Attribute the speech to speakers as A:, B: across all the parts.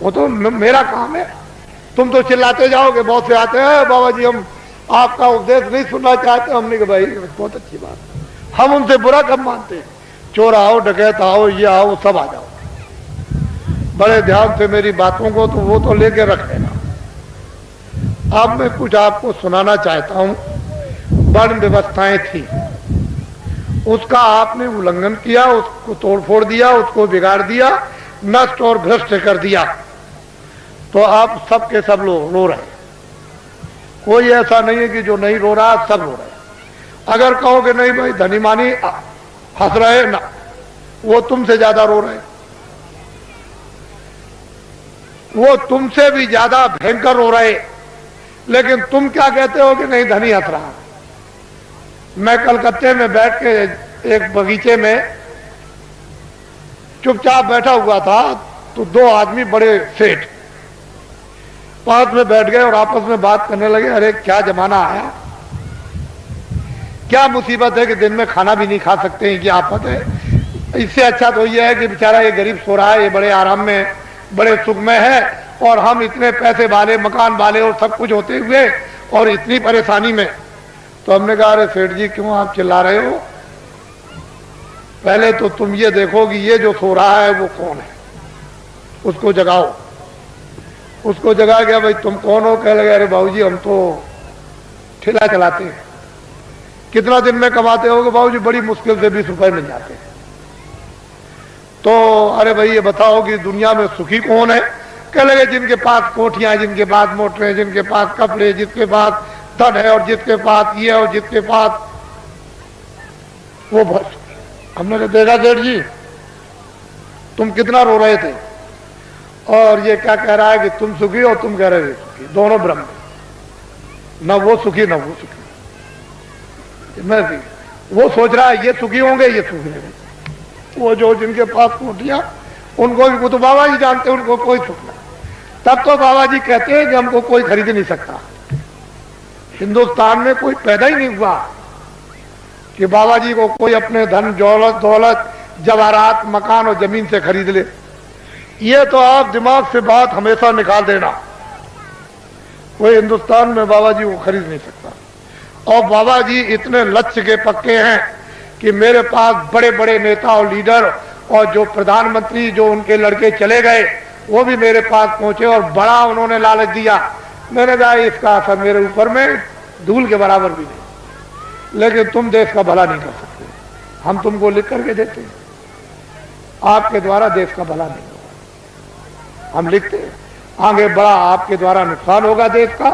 A: वो तो मेरा काम है। तुम तो चिल्लाते जाओगे, बहुत से आते हैं बाबा जी हम आपका उपदेश नहीं सुनना चाहते। हमने कहा भाई बहुत अच्छी बात है, हम उनसे बुरा कब मानते हैं। चोर आओ, डकैत आओ, ये आओ, सब आ जाओ, बड़े ध्यान से मेरी बातों को तो वो तो लेके रख लेना। अब मैं कुछ आपको सुनाना चाहता हूं। वर्ण व्यवस्थाएं थी, उसका आपने उल्लंघन किया, उसको तोड़फोड़ दिया, उसको बिगाड़ दिया, नष्ट और भ्रष्ट कर दिया, तो आप सब के सब लोग रो रहे। कोई ऐसा नहीं है कि जो नहीं रो रहा, सब रो रहे। अगर कहोगे नहीं भाई धनी मानी हंस रहे ना, वो तुमसे ज्यादा रो रहे, वो तुमसे भी ज्यादा भयंकर रो रहे। लेकिन तुम क्या कहते हो कि नहीं धनी हंस रहा। मैं कलकत्ते में बैठ के एक बगीचे में चुपचाप बैठा हुआ था, तो दो आदमी बड़े सेठ पास में बैठ गए और आपस में बात करने लगे। अरे क्या जमाना आया, क्या मुसीबत है कि दिन में खाना भी नहीं खा सकते हैं, क्या आफत है। इससे अच्छा तो यह है कि बेचारा ये गरीब सो रहा है, ये बड़े आराम में बड़े सुख में है, और हम इतने पैसे वाले, मकान वाले और सब कुछ होते हुए और इतनी परेशानी में। तो हमने कहा अरे सेठ जी क्यों आप चिल्ला रहे हो, पहले तो तुम ये देखो कि ये जो सो रहा है वो कौन है, उसको जगाओ। उसको जगा गया, भाई तुम कौन हो। कह लगे अरे बाबूजी हम तो ठेला चलाते हैं। कितना दिन में कमाते हो? बाबूजी बड़ी मुश्किल से 20 रुपए मिल जाते हैं। तो अरे भाई ये बताओ कि दुनिया में सुखी कौन है? कह लगे जिनके पास कोठियां, जिनके पास मोटरें, जिनके पास कपड़े, जिसके पास धन है और जिसके पास ये और जिसके पास वो बहुत सुखी। हमने तो देखा सेठ जी तुम कितना रो रहे थे, और ये क्या कह रहा है कि तुम सुखी और तुम कह रहे थे सुखी, दोनों ब्रह्म, न वो सुखी न वो सुखी। मैं भी वो सोच रहा है ये सुखी होंगे, ये सुखी नहीं। वो जो जिनके पास कोठियां, उनको भी, वो तो बाबा जी जानते हैं उनको कोई सुख नहीं। तब तो बाबा जी कहते हैं कि हमको कोई खरीद नहीं सकता। हिंदुस्तान में कोई पैदा ही नहीं हुआ कि बाबा जी को कोई अपने धन दौलत जवाहरात मकान और जमीन से खरीद ले। ये तो आप दिमाग से बात हमेशा निकाल देना, कोई हिंदुस्तान में बाबा जी को खरीद नहीं सकता। और बाबा जी इतने लक्ष्य के पक्के हैं कि मेरे पास बड़े बड़े नेता और लीडर और जो प्रधानमंत्री जो उनके लड़के चले गए वो भी मेरे पास पहुंचे और बड़ा उन्होंने लालच दिया। मैंने कहा इसका असर मेरे ऊपर में धूल के बराबर भी नहीं, लेकिन तुम देश का भला नहीं कर सकते, हम तुमको लिख करके देते हैं, आपके द्वारा देश का भला नहीं होगा। हम लिखते हैं आगे बड़ा आपके द्वारा नुकसान होगा देश का,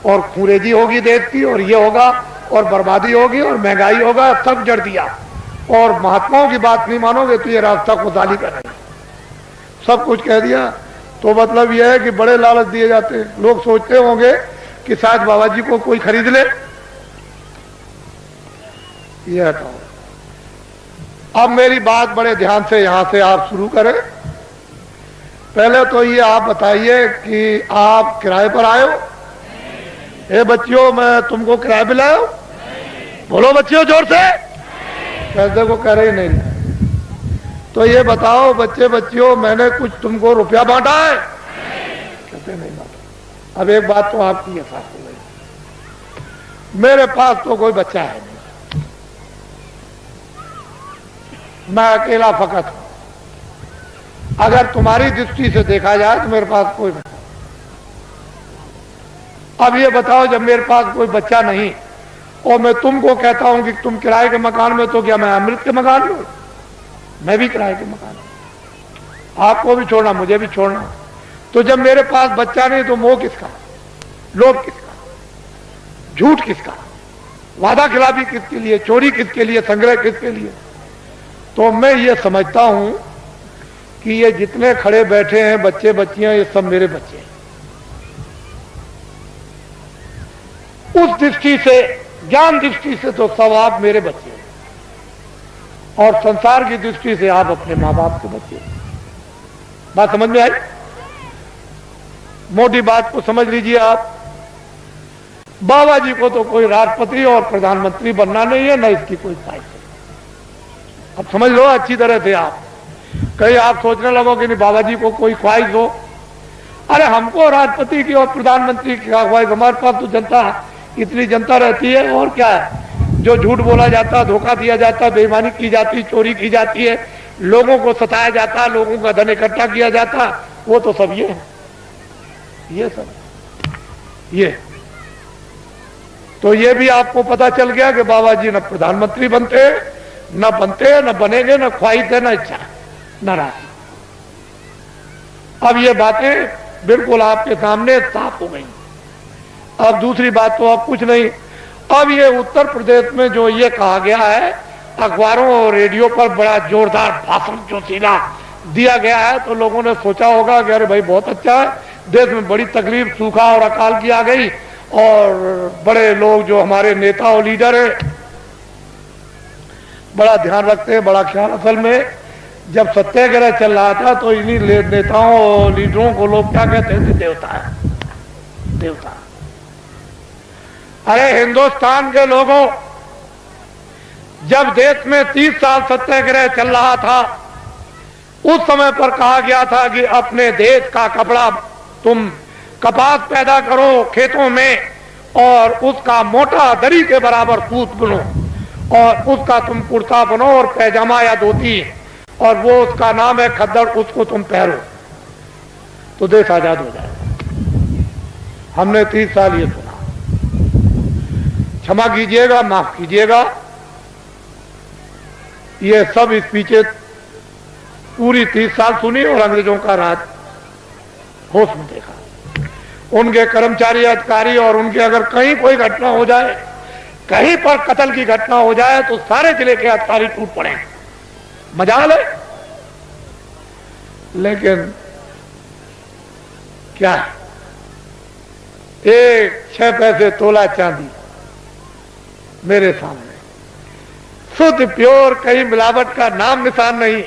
A: और खूरेजी होगी देश की, और ये होगा और बर्बादी होगी और महंगाई होगा, सब जड़ दिया। और महात्माओं की बात नहीं मानोगे तो ये रास्ता खुशहाली का नहीं, सब कुछ कह दिया। तो मतलब यह है कि बड़े लालच दिए जाते हैं। लोग सोचते होंगे कि शायद बाबा जी को कोई खरीद ले। ये हटाओ। अब मेरी बात बड़े ध्यान से यहां से आप शुरू करें। पहले तो ये आप बताइए कि आप किराए पर आए हो? ए बच्चियों मैं तुमको किराए पे लाया हूं? बोलो बच्चियों जोर से। कैसे को कह रही नहीं। तो ये बताओ बच्चे बच्चियों मैंने कुछ तुमको रुपया बांटा है? कहते नहीं बांटा। अब एक बात तो आपकी ये साफ हो गई, मेरे पास तो कोई बच्चा है नहीं, मैं अकेला फकत हूं। अगर तुम्हारी दृष्टि से देखा जाए तो मेरे पास कोई बच्चा। अब ये बताओ जब मेरे पास कोई बच्चा नहीं और मैं तुमको कहता हूं कि तुम किराए के मकान में, तो क्या मैं अमृत के मकान में हूं? मैं भी किराए के मकान, आपको भी छोड़ना मुझे भी छोड़ना। तो जब मेरे पास बच्चा नहीं तो मोह किसका, लोभ किसका, झूठ किसका, वादा खिलाफी किसके लिए, चोरी किसके लिए, संग्रह किसके लिए? तो मैं ये समझता हूं कि ये जितने खड़े बैठे हैं बच्चे बच्चियां, ये सब मेरे बच्चे हैं। उस दृष्टि से, ज्ञान दृष्टि से तो सब आप मेरे बच्चे हैं, और संसार की दृष्टि से आप अपने माँ बाप के बच्चे हैं। बात समझ में आई? मोटी बात को समझ लीजिए आप। बाबा जी को तो कोई राष्ट्रपति और प्रधानमंत्री बनना नहीं है, न इसकी कोई ख्वाहिश है। अब समझ लो अच्छी तरह से आप। कहीं आप सोचने लगो कि नहीं बाबा जी को कोई ख्वाहिश हो, अरे हमको राष्ट्रपति की और प्रधानमंत्री की भाई, हमारे पास तो जनता, इतनी जनता रहती है, और क्या है? जो झूठ बोला जाता, धोखा दिया जाता, बेईमानी की जाती, चोरी की जाती है, लोगों को सताया जाता, लोगों का धन इकट्ठा किया जाता, वो तो सब ये सब ये। तो ये भी आपको पता चल गया कि बाबा जी न प्रधानमंत्री बनते, न बनेंगे, न ख्वाहिश है, न इच्छा, न राशि। अब ये बातें बिल्कुल आपके सामने साफ हो गई। अब दूसरी बात तो अब कुछ नहीं। अब ये उत्तर प्रदेश में जो ये कहा गया है, अखबारों और रेडियो पर बड़ा जोरदार भाषण जो सीधा दिया गया है, तो लोगों ने सोचा होगा कि अरे भाई बहुत अच्छा है, देश में बड़ी तकलीफ, सूखा और अकाल की आ गई, और बड़े लोग जो हमारे नेता और लीडर है बड़ा ध्यान रखते हैं, बड़ा ख्याल। असल में जब सत्याग्रह चल रहा था तो इन्हीं नेताओं और लीडरों को लोग क्या कहते थे? देवता है, देवता। अरे हिंदुस्तान के लोगों, जब देश में 30 साल सत्याग्रह चल रहा था, उस समय पर कहा गया था कि अपने देश का कपड़ा तुम कपास पैदा करो खेतों में, और उसका मोटा दरी के बराबर सूत बुनो, और उसका तुम कुर्ता बनो और पैजामा या धोती, और वो उसका नाम है खद्दड़, उसको तुम पहनो तो देश आजाद हो जाए। हमने 30 साल ये सुना। क्षमा कीजिएगा, माफ कीजिएगा, ये सब स्पीचें पूरी 30 साल सुनी और अंग्रेजों का राज होश में देखा। उनके कर्मचारी, अधिकारी, और उनके अगर कहीं कोई घटना हो जाए, कहीं पर कत्ल की घटना हो जाए, तो सारे जिले के अधिकारी टूट पड़े। मजाल है। लेकिन क्या, एक 6 पैसे तोला चांदी मेरे सामने, शुद्ध प्योर, कहीं मिलावट का नाम निशान नहीं,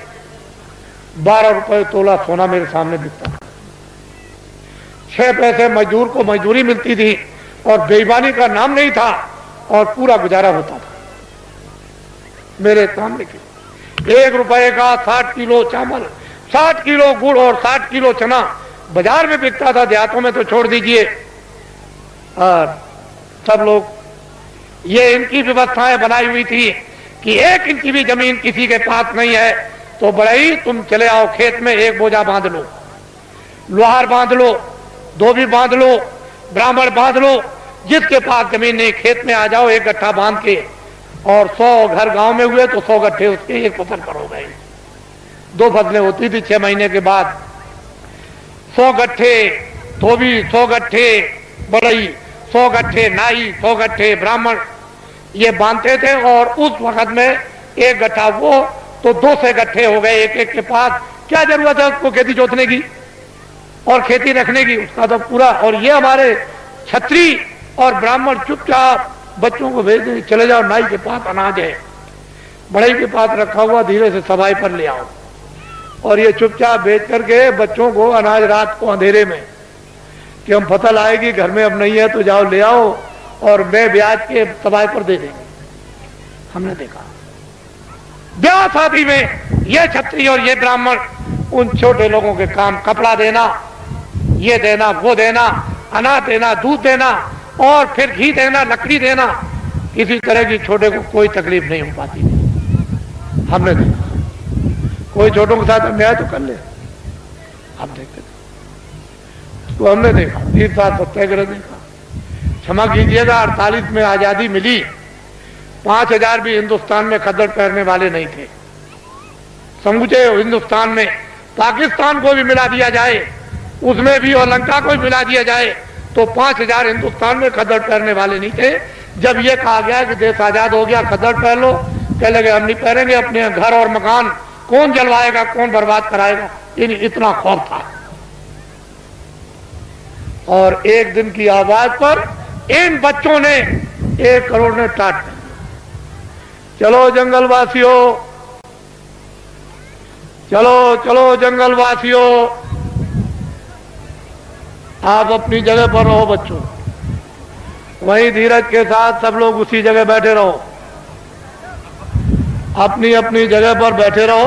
A: 12 रुपए तोला सोना मेरे सामने बिकता। 6 पैसे मजदूर को मजदूरी मिलती थी, और बेईमानी का नाम नहीं था, और पूरा गुजारा होता था मेरे सामने। 1 रुपए का 60 किलो चावल, 60 किलो गुड़ और 60 किलो चना बाजार में बिकता था, देहातों में तो छोड़ दीजिए। और सब लोग, ये इनकी व्यवस्थाएं बनाई हुई थी कि 1 इंच भी जमीन किसी के पास नहीं है तो बड़ा ही तुम चले आओ खेत में, एक बोझा बांध लो, लोहार बांध लो, धोबी बांध लो, ब्राह्मण बांध लो, जिसके पास जमीन नहीं खेत में आ जाओ, एक गट्ठा बांध के, और 100 घर गांव में हुए तो 100 गट्ठे उसके एक फसल करो गए। 2 फसलें होती थी 6 महीने के बाद। 100 गट्ठे धोबी, 100 गट्ठे बड़ई, 100 गट्ठे नाई, 100 गट्ठे ब्राह्मण, ये बांधते थे। और उस वक्त में एक गट्ठा वो तो 200 गट्ठे हो गए एक एक के पास। क्या जरूरत है उसको खेती जोतने की और खेती रखने की, उसका तो पूरा। और ये हमारे छत्री और ब्राह्मण चुपचाप बच्चों को भेज दें, चले जाओ नाई के पास अनाज है, बड़ई के पास रखा हुआ, धीरे से सफाई पर ले आओ। और ये चुपचाप बेच करके बच्चों को अनाज रात को अंधेरे में, कि हम फसल आएगी घर में अब नहीं है तो जाओ ले आओ, और मैं ब्याज के सफाई पर दे देंगे। हमने देखा ब्याह शादी में ये छत्री और ये ब्राह्मण उन छोटे लोगों के काम, कपड़ा देना, ये देना, वो देना, अनाज देना, दूध देना, और फिर घी देना, लकड़ी देना, किसी तरह की छोटे को कोई तकलीफ नहीं हो पाती थी। हमने देखा कोई छोटों के साथ अन्याय तो कर ले, हम देखते थे। तो हमने देखा 30 साल सत्याग्रह देखा। क्षमा कीजिएगा, 48 में आजादी मिली, 5000 भी हिंदुस्तान में खद्दड़ पहनने वाले नहीं थे। समूचे हिंदुस्तान में पाकिस्तान को भी मिला दिया जाए, उसमें भी, और लंका को भी मिला दिया जाए, तो 5000 हिंदुस्तान में खद्दड़ पहनने वाले नहीं थे। जब यह कहा गया कि देश आजाद हो गया, खद्दड़ पहन लो, कह लगे हम नहीं पहनेंगे, अपने घर और मकान कौन जलवाएगा, कौन बर्बाद कराएगा, इतना खौफ था। और एक दिन की आवाज पर इन बच्चों ने 1 करोड़ ने टाट, चलो जंगलवासियों, चलो चलो जंगलवासियों, आप अपनी जगह पर रहो बच्चों, वहीं धीरज के साथ सब लोग उसी जगह बैठे रहो, अपनी अपनी जगह पर बैठे रहो।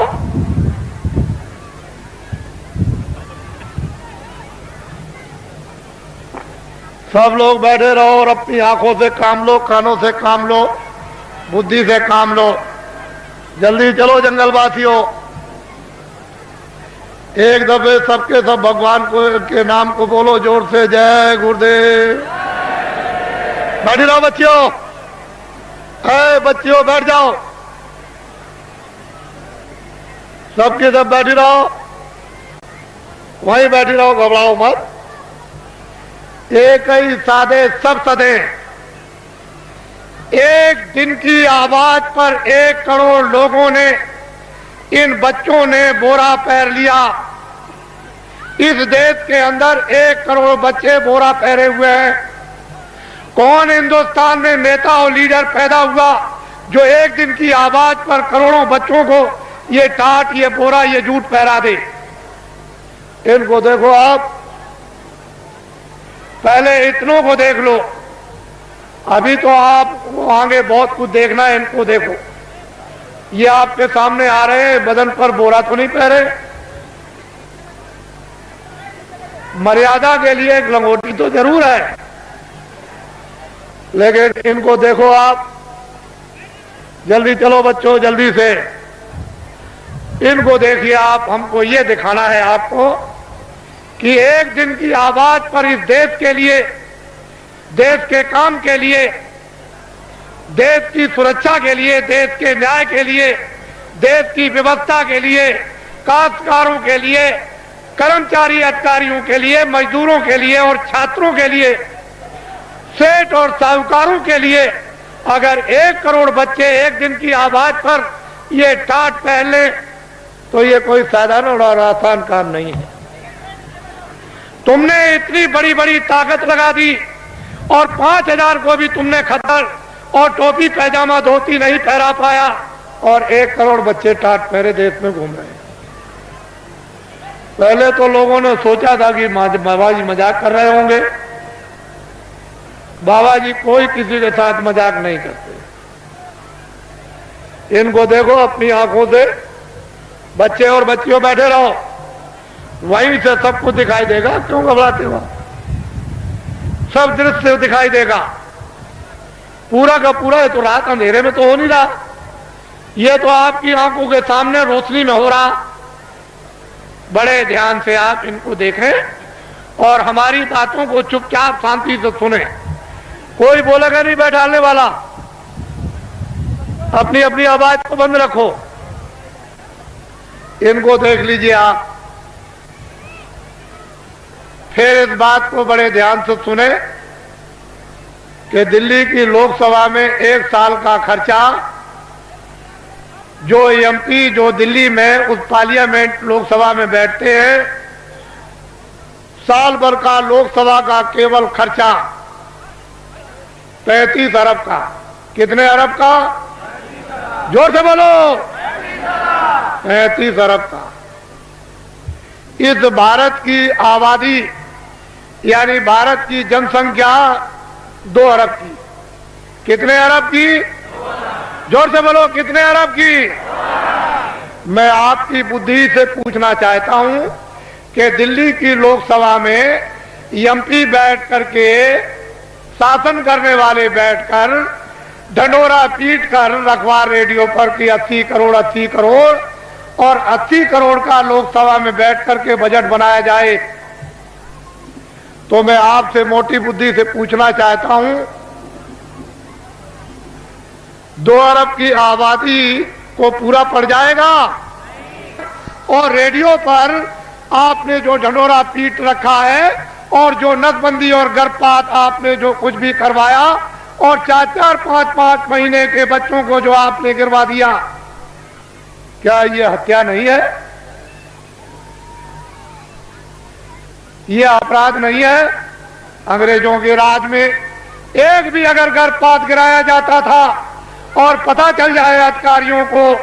A: सब लोग बैठे रहो और अपनी आंखों से काम लो, कानों से काम लो, बुद्धि से काम लो। जल्दी चलो जंगलवासियों, एक दफे सबके सब भगवान को के नाम को बोलो जोर से, जय गुरुदेव। बैठी रहो बच्चियों, बच्चियों बैठ जाओ, सबके सब बैठी रहो, वहीं बैठी रहो, घबराओ मत। एक ही साधे सब सदे। एक दिन की आवाज पर 1 करोड़ लोगों ने, इन बच्चों ने बोरा पहन लिया। इस देश के अंदर 1 करोड़ बच्चे बोरा पहने हुए हैं। कौन हिंदुस्तान में नेता और लीडर पैदा हुआ जो एक दिन की आवाज पर करोड़ों बच्चों को ये टाट, ये बोरा, ये जूट पहरा दे? इनको देखो आप, पहले इतनों को देख लो, अभी तो आप आगे बहुत कुछ देखना है। इनको देखो, ये आपके सामने आ रहे हैं, बदन पर बोरा तो नहीं पहरे। मर्यादा के लिए एक लंगोटी तो जरूर है, लेकिन इनको देखो आप। जल्दी चलो बच्चों, जल्दी से इनको देखिए आप। हमको ये दिखाना है आपको कि एक दिन की आवाज पर इस देश के लिए, देश के काम के लिए, देश की सुरक्षा के लिए, देश के न्याय के लिए, देश की व्यवस्था के लिए, काश्तकारों के लिए, कर्मचारी अधिकारियों के लिए, मजदूरों के लिए और छात्रों के लिए, सेठ और साहूकारों के लिए अगर 1 करोड़ बच्चे एक दिन की आवाज पर ये टाट पहन ले तो ये कोई साधारण और आसान काम नहीं है। तुमने इतनी बड़ी बड़ी ताकत लगा दी और 5000 को भी तुमने खतर और टोपी पैजामा धोती नहीं पहरा पाया, और 1 करोड़ बच्चे टाट पहरे देश में घूम रहे हैं। पहले तो लोगों ने सोचा था कि बाबा जी मजाक कर रहे होंगे। बाबा जी कोई किसी के साथ मजाक नहीं करते। इनको देखो अपनी आंखों से, बच्चे और बच्चियों बैठे रहो, वहीं से सब कुछ दिखाई देगा। क्यों घबराते हो? सब दृश्य दिखाई देगा, पूरा का पूरा। है तो रात अंधेरे में तो हो नहीं रहा, ये तो आपकी आंखों के सामने रोशनी में हो रहा। बड़े ध्यान से आप इनको देखें और हमारी बातों को चुपचाप शांति से सुने। कोई बोलेगा नहीं बैठाने वाला। अपनी अपनी आवाज को बंद रखो। इनको देख लीजिए आप, फिर इस बात को बड़े ध्यान से सुने कि दिल्ली की लोकसभा में 1 साल का खर्चा जो एमपी जो दिल्ली में उस पार्लियामेंट लोकसभा में बैठते हैं, साल भर का लोकसभा का केवल खर्चा 35 अरब का। कितने अरब का? जोर से बोलो। 35 अरब का। इस भारत की आबादी यानी भारत की जनसंख्या 2 अरब की। कितने अरब की? जोर से बोलो, कितने अरब की? मैं आपकी बुद्धि से पूछना चाहता हूं कि दिल्ली की लोकसभा में एमपी बैठ करके, शासन करने वाले बैठकर ढंडोरा पीट कर रखवार रेडियो पर कि 80 करोड़ 80 करोड़ और 80 करोड़ का लोकसभा में बैठ करके बजट बनाया जाए, तो मैं आपसे मोटी बुद्धि से पूछना चाहता हूं, 2 अरब की आबादी को पूरा पड़ जाएगा? और रेडियो पर आपने जो ढंडोरा पीट रखा है और जो नसबंदी और गर्भपात आपने जो कुछ भी करवाया और 4-4, 5-5 महीने के बच्चों को जो आपने गिरवा दिया, क्या ये हत्या नहीं है? ये अपराध नहीं है? अंग्रेजों के राज में एक भी अगर गर्भपात गिराया जाता था और पता चल जाए अधिकारियों को,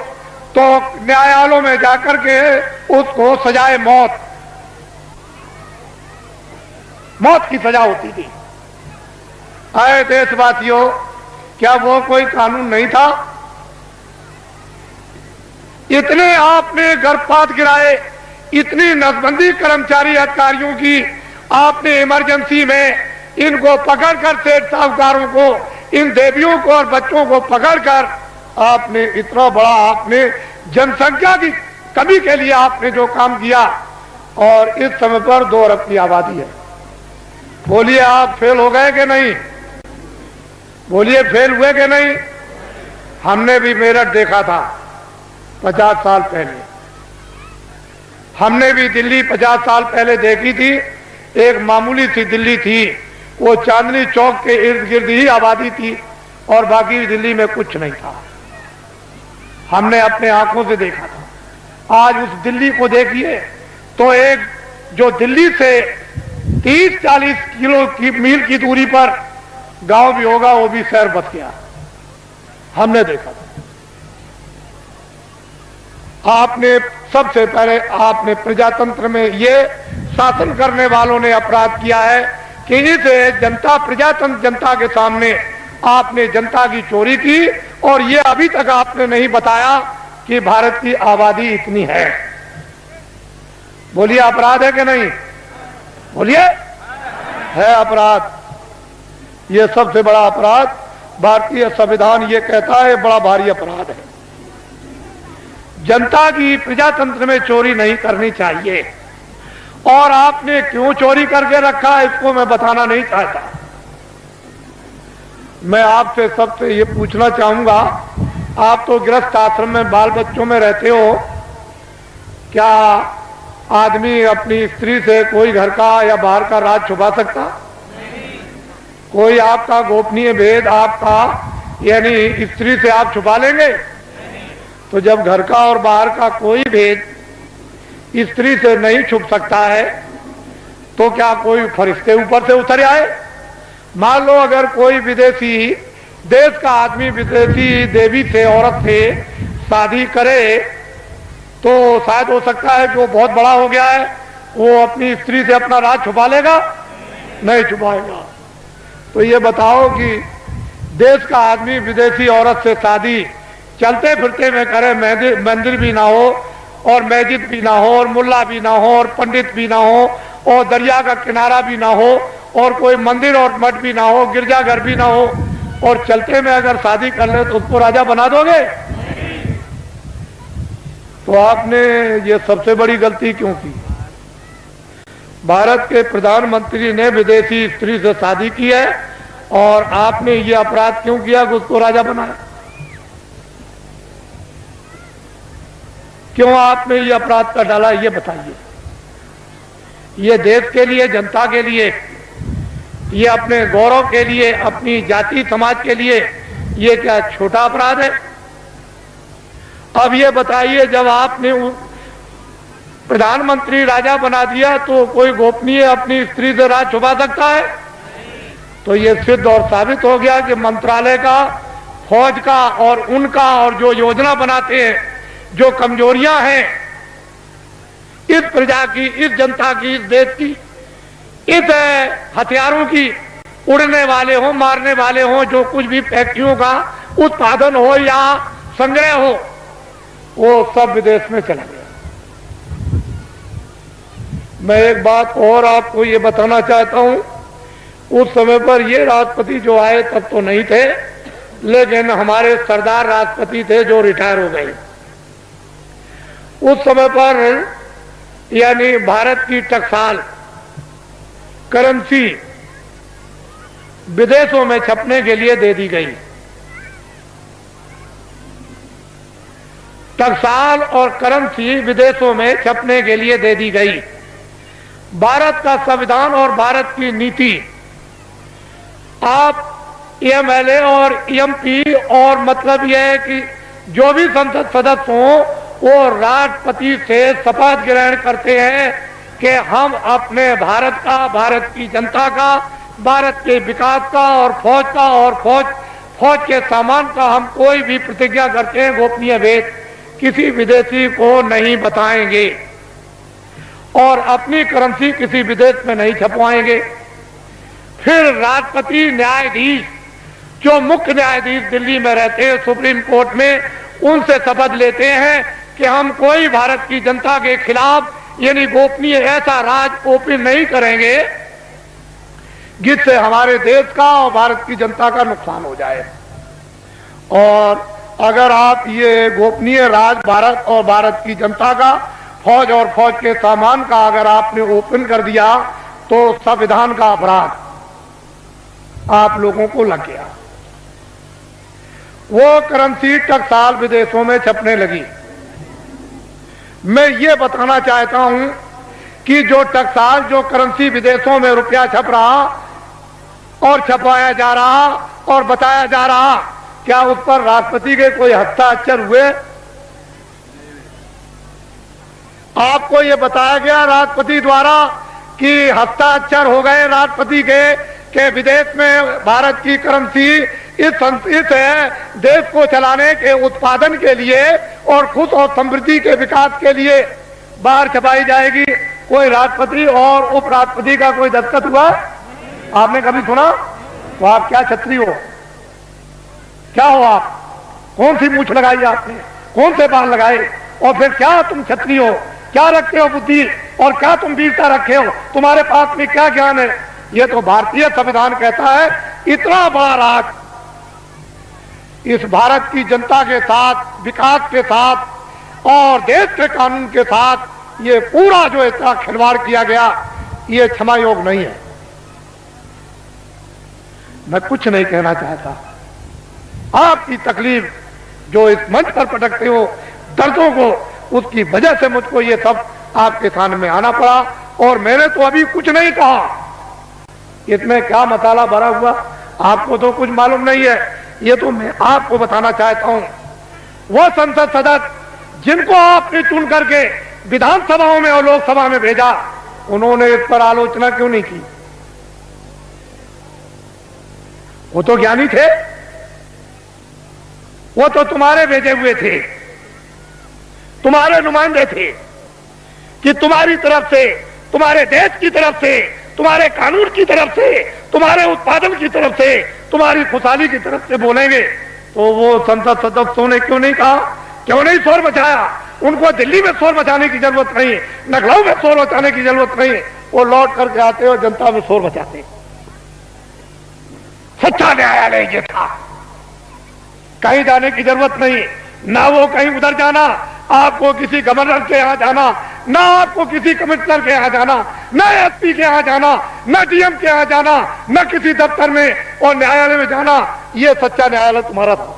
A: तो न्यायालयों में जाकर के उसको सजाए मौत की सजा होती थी। आए देशवासियों, क्या वो कोई कानून नहीं था? इतने आपने गर्भपात गिराए, इतनी नसबंदी कर्मचारी अधिकारियों की आपने इमरजेंसी में इनको पकड़कर सेठ साहूकारों को, इन देवियों को और बच्चों को पकड़कर आपने इतना बड़ा, आपने जनसंख्या की कमी के लिए आपने जो काम किया, और इस समय पर 2 अरब की आबादी है। बोलिए आप फेल हो गए कि नहीं? बोलिए फेल हुए कि नहीं? हमने भी मेरठ देखा था 50 साल पहले, हमने भी दिल्ली 50 साल पहले देखी थी। एक मामूली सी दिल्ली थी, वो चांदनी चौक के इर्द गिर्द ही आबादी थी और बाकी दिल्ली में कुछ नहीं था। हमने अपने आंखों से देखा था। आज उस दिल्ली को देखिए तो एक जो दिल्ली से 30-40 किलो की मील की दूरी पर गांव भी होगा, वो भी शहर बस गया। हमने देखा था। आपने सबसे पहले आपने प्रजातंत्र में ये शासन करने वालों ने अपराध किया है कि इस जनता प्रजातंत्र जनता के सामने आपने जनता की चोरी की, और ये अभी तक आपने नहीं बताया कि भारत की आबादी इतनी है। बोलिए अपराध है कि नहीं? बोलिए है अपराध। ये सबसे बड़ा अपराध भारतीय संविधान ये कहता है, बड़ा भारी अपराध है। जनता की प्रजातंत्र में चोरी नहीं करनी चाहिए, और आपने क्यों चोरी करके रखा इसको मैं बताना नहीं चाहता। मैं आपसे सबसे ये पूछना चाहूंगा, आप तो गृहस्थ आश्रम में बाल बच्चों में रहते हो, क्या आदमी अपनी स्त्री से कोई घर का या बाहर का राज छुपा सकता? कोई आपका गोपनीय भेद आपका यानी स्त्री से आप छुपा लेंगे? तो जब घर का और बाहर का कोई भेद स्त्री से नहीं छुप सकता है, तो क्या कोई फरिश्ते ऊपर से उतर आए? मान लो अगर कोई विदेशी देश का आदमी विदेशी देवी से, औरत से शादी करे, तो शायद हो सकता है कि वो बहुत बड़ा हो गया है, वो अपनी स्त्री से अपना राज छुपा लेगा? नहीं छुपाएगा। तो ये बताओ कि देश का आदमी विदेशी औरत से शादी चलते फिरते में करे, मंदिर भी ना हो और मस्जिद भी ना हो और मुल्ला भी ना हो और पंडित भी ना हो और दरिया का किनारा भी ना हो और कोई मंदिर और मठ भी ना हो, गिरजाघर भी ना हो, और चलते में अगर शादी कर ले तो उसको राजा बना दोगे? तो आपने ये सबसे बड़ी गलती क्यों की? भारत के प्रधानमंत्री ने विदेशी स्त्री से शादी की है, और आपने ये अपराध क्यों किया कि उसको राजा बनाया? क्यों आपने ये अपराध कर डाला, ये बताइए। ये देश के लिए, जनता के लिए, ये अपने गौरव के लिए, अपनी जाति समाज के लिए ये क्या छोटा अपराध है? अब ये बताइए, जब आपने प्रधानमंत्री राजा बना दिया तो कोई गोपनीय अपनी स्त्री से राज छुपा सकता है? तो ये सिद्ध और साबित हो गया कि मंत्रालय का, फौज का और उनका, और जो योजना बनाते हैं, जो कमजोरियां हैं इस प्रजा की, इस जनता की, इस देश की, इस हथियारों की, उड़ने वाले हो, मारने वाले हो, जो कुछ भी फैक्ट्रियों का उत्पादन हो या संग्रह हो, वो सब विदेश में चला गया। मैं एक बात और आपको ये बताना चाहता हूं, उस समय पर ये राष्ट्रपति जो आए तब तो नहीं थे, लेकिन हमारे सरदार राष्ट्रपति थे जो रिटायर हो गए। उस समय पर यानी भारत की टकसाल करेंसी विदेशों में छपने के लिए दे दी गई। टकसाल और करेंसी विदेशों में छपने के लिए दे दी गई। भारत का संविधान और भारत की नीति, आप एमएलए और एमपी और मतलब यह है कि जो भी संसद सदस्य हों, वो राष्ट्रपति से शपथ ग्रहण करते हैं कि हम अपने भारत का, भारत की जनता का, भारत के विकास का और फौज के सामान का हम कोई भी प्रतिज्ञा करते हैं, गोपनीय भेद किसी विदेशी को नहीं बताएंगे और अपनी करेंसी किसी विदेश में नहीं छपवाएंगे। फिर राष्ट्रपति न्यायाधीश, जो मुख्य न्यायाधीश दिल्ली में रहते हैं सुप्रीम कोर्ट में, उनसे शपथ लेते हैं कि हम कोई भारत की जनता के खिलाफ यानी गोपनीय ऐसा राज ओपन नहीं करेंगे जिससे हमारे देश का और भारत की जनता का नुकसान हो जाए। और अगर आप ये गोपनीय राज भारत और भारत की जनता का, फौज और फौज के सामान का अगर आपने ओपन कर दिया तो संविधान का अपराध आप लोगों को लग गया। वो करेंसी टकसाल विदेशों में छपने लगी। मैं ये बताना चाहता हूं कि जो टकसाल, जो करेंसी विदेशों में रुपया छप रहा और छपाया जा रहा और बताया जा रहा, क्या उस पर राष्ट्रपति के कोई हस्ताक्षर हुए? आपको ये बताया गया राष्ट्रपति द्वारा कि हस्ताक्षर हो गए राष्ट्रपति के विदेश में भारत की करेंसी इस देश को चलाने के उत्पादन के लिए और खुद और समृद्धि के विकास के लिए बाहर छपाई जाएगी। कोई राष्ट्रपति और उपराष्ट्रपति का कोई दस्तखत हुआ आपने कभी सुना? तो आप क्या छत्री हो? क्या हो आप? कौन सी मूछ लगाई आपने? कौन से बाल लगाए? और फिर क्या तुम छत्री हो? क्या रखते हो बुद्धि? और क्या तुम वीरता रखे हो? तुम्हारे पास में क्या ज्ञान है? ये तो भारतीय संविधान कहता है इतना बड़ा राज इस भारत की जनता के साथ, विकास के साथ और देश के कानून के साथ ये पूरा जो इतना खिलवाड़ किया गया, ये क्षमा योग नहीं है। मैं कुछ नहीं कहना चाहता। आपकी तकलीफ जो इस मंच पर पटकते हो, दर्दों को, उसकी वजह से मुझको ये सब आपके सामने आना पड़ा। और मैंने तो अभी कुछ नहीं कहा, इसमें क्या मसाला भरा हुआ आपको तो कुछ मालूम नहीं है। ये तो मैं आपको बताना चाहता हूं। वो संसद सदस्य जिनको आपने चुन करके विधानसभाओं में और लोकसभा में भेजा, उन्होंने इस पर आलोचना क्यों नहीं की? वो तो ज्ञानी थे, वो तो तुम्हारे भेजे हुए थे, तुम्हारे नुमाइंदे थे कि तुम्हारी तरफ से, तुम्हारे देश की तरफ से, तुम्हारे कानून की तरफ से, तुम्हारे उत्पादन की तरफ से, तुम्हारी खुशहाली की तरफ से बोलेंगे। तो वो संसद सदस्यों ने क्यों नहीं कहा? क्यों नहीं शोर मचाया? उनको दिल्ली में शोर मचाने की जरूरत नहीं, लखनऊ में शोर मचाने की जरूरत नहीं। वो लौट करके आते और जनता में शोर मचाते। सच्चा न्यायालय ये था, कहीं जाने की जरूरत नहीं, ना वो कहीं उधर जाना, आपको किसी गवर्नर के यहां जाना, ना आपको किसी कमिश्नर के यहां जाना, ना एसपी के यहां जाना, ना डीएम के यहां जाना, ना किसी दफ्तर में और न्यायालय में जाना। ये सच्चा न्यायालय तुम्हारा था,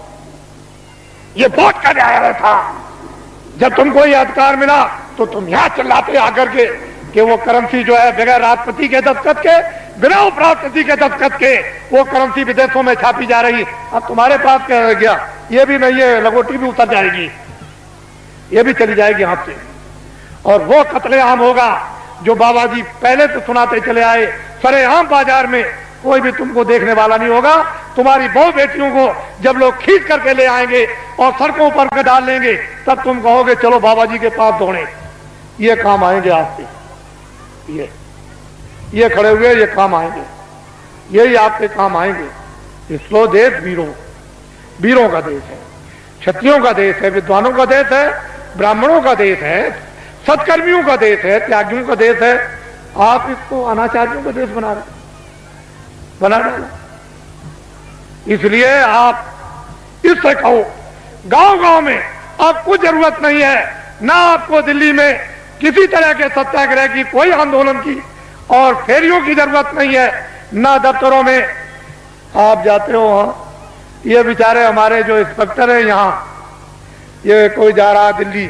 A: ये वोट का न्यायालय था। जब तुमको ये अधिकार मिला तो तुम यहां चिल्लाते आकर के कि वो करेंसी जो है बगैर राष्ट्रपति के दस्तखत के, बिना उपराष्ट्रपति के दस्तखत के वो करेंसी विदेशों में छापी जा रही। अब तुम्हारे पास क्या रह गया? ये भी नहीं है, लगोटी भी उतर जाएगी, ये भी चली जाएगी हाथ से। और वो कत्लेआम होगा जो बाबा जी पहले से सुनाते चले आए। सरेआम बाजार में कोई भी तुमको देखने वाला नहीं होगा। तुम्हारी बहु बेटियों को जब लोग खींच करके ले आएंगे और सड़कों पर डाल लेंगे, तब तुम कहोगे चलो बाबा जी के पास दौड़े। ये काम आएंगे आपके, ये खड़े हुए ये काम आएंगे, यही आपके काम आएंगे। इसलो देश वीरों का देश है, क्षत्रियों का देश है, विद्वानों का देश है, ब्राह्मणों का देश है, सत्कर्मियों का देश है, त्यागियों का देश है। आप इसको अनाचारियों का देश बना डाला। इसलिए आप इससे कहो गांव-गांव में अब कुछ जरूरत नहीं है, ना आपको दिल्ली में किसी तरह के सत्याग्रह की, कोई आंदोलन की और फेरियों की जरूरत नहीं है, ना दफ्तरों में आप जाते हो। वहां ये बेचारे हमारे जो इंस्पेक्टर है यहाँ, ये कोई जा रहा दिल्ली,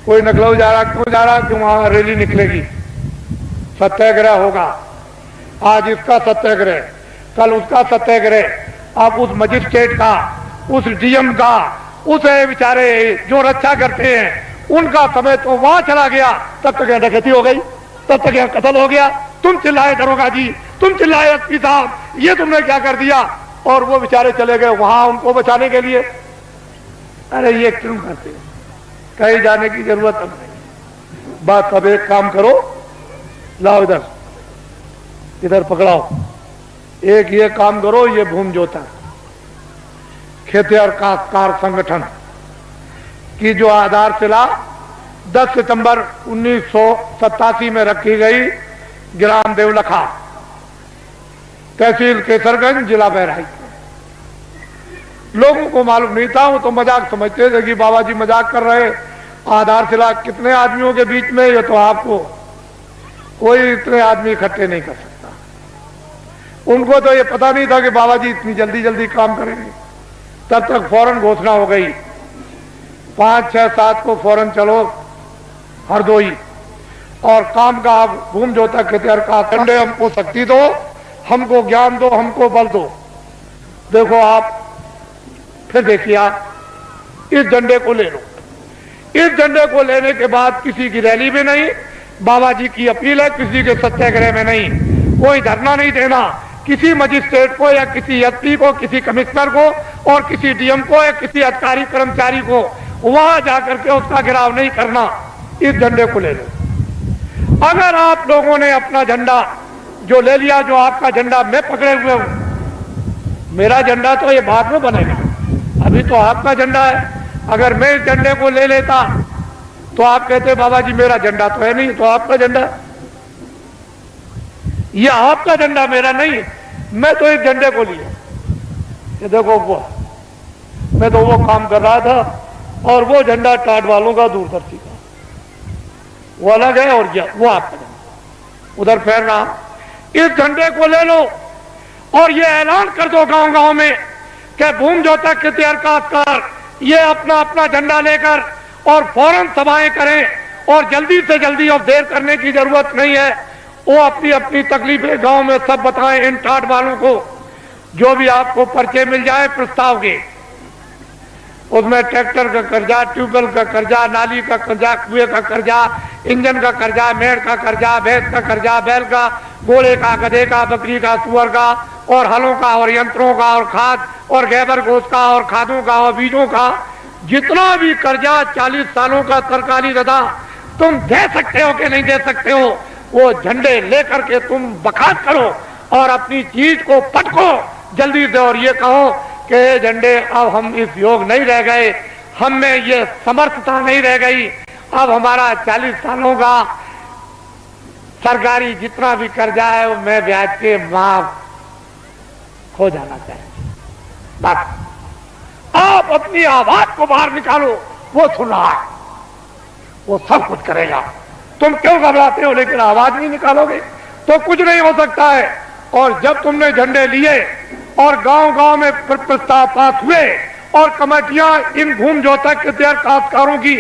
A: कोई लखनऊ जा रहा, क्यों जा रहा? क्यों? वहां रैली निकलेगी, सत्याग्रह होगा। आज इसका सत्याग्रह, कल उसका सत्याग्रह। आप उस मजिस्ट्रेट का, उस डीएम का, उस बेचारे जो रक्षा करते हैं उनका समय तो वहां चला गया, तब तक यहाँ डकैती हो गई, तब तक यहाँ कत्ल हो गया। तुम चिल्लाए दरोगा जी, तुम चिल्लाए एसपी साहब, ये तुमने क्या कर दिया? और वो बेचारे चले गए वहां उनको बचाने के लिए। अरे ये क्यों करते हैं? कहीं जाने की जरूरत अब नहीं। बात अब एक काम करो, लाओ इधर पकड़ाओ, एक ये काम करो, ये भूमि जोता खेतिहर काश्तकार संगठन की जो आधारशिला 10 सितंबर 1987 में रखी गई ग्राम देवलखा, तहसील केसरगंज, जिला बहराइच। लोगों को मालूम नहीं था, वो तो मजाक समझते थे कि बाबा जी मजाक कर रहे, आधारशिला कितने आदमियों के बीच में, ये तो आपको कोई इतने आदमी इकट्ठे नहीं कर सकता। उनको तो ये पता नहीं था कि बाबा जी इतनी जल्दी जल्दी काम करेंगे। तब तक फौरन घोषणा हो गई, 5, 6, 7 को फौरन चलो हरदोई, और काम का आप भूम जोता खेतर का कंडे, हमको शक्ति दो, हमको ज्ञान दो, हमको बल दो। देखो आप फिर देखिए, आप इस झंडे को ले लो। इस झंडे को लेने के बाद किसी की रैली में नहीं, बाबा जी की अपील है, किसी के सत्याग्रह में नहीं, कोई धरना नहीं देना, किसी मजिस्ट्रेट को या किसी एसपी को, किसी कमिश्नर को और किसी डीएम को या किसी अधिकारी कर्मचारी को वहां जाकर के उसका घेराव नहीं करना। इस झंडे को ले लो। अगर आप लोगों ने अपना झंडा जो ले लिया, जो आपका झंडा मैं पकड़े हुए हूं, मेरा झंडा तो ये बाद में बनेगा, अभी तो आपका झंडा है। अगर मैं इस झंडे को ले लेता तो आप कहते बाबा जी मेरा झंडा तो है नहीं, तो आपका झंडा, ये आपका झंडा मेरा नहीं, मैं तो इस झंडे को लिया। ये देखो वो, मैं तो वो काम कर रहा था और वो झंडा टाट वालों का, दूरदर्शी का, वो अलग है, और वो आपका झंडा उधर फैल रहा। इस झंडे को ले लो और ये ऐलान कर दो गांव गांव में कि भूम जोता खेतर काश्तकार ये अपना अपना झंडा लेकर और फौरन सभाएं करें, और जल्दी से जल्दी, और देर करने की जरूरत नहीं है, वो अपनी अपनी तकलीफें गांव में सब बताएं इन टाट वालों को। जो भी आपको पर्चे मिल जाए प्रस्ताव के, उसमें ट्रैक्टर का कर्जा, ट्यूबवेल का कर्जा, नाली का कर्जा, कुएं का कर्जा, इंजन का कर्जा, मेड़ का कर्जा, भैंस का कर्जा, बैल का, घोड़े का, गधे का, बकरी का, सुअर का, और हलों का, और यंत्रों का, और खाद और गैबर गोश्त का, और खादों का, और बीजों का, जितना भी कर्जा 40 सालों का सरकारी रदा तुम दे सकते हो कि नहीं दे सकते हो, वो झंडे लेकर के तुम बखात करो और अपनी चीज को पटको जल्दी से, और ये कहो कि झंडे अब हम इस योग नहीं रह गए, हम में ये समर्थता नहीं रह गई, अब हमारा 40 सालों का सरकारी जितना भी कर्जा है वो मैं ब्याज के माफ हो जाना चाहिए। बस आप अपनी आवाज को बाहर निकालो, वो सुन रहा है, वो सब कुछ करेगा। तुम क्यों घबराते हो, लेकिन आवाज नहीं निकालोगे तो कुछ नहीं हो सकता है। और जब तुमने झंडे लिए और गांव गांव में प्रस्ताव पास हुए और कमेटियां इन भूम जोता खेतर काश्तकारों की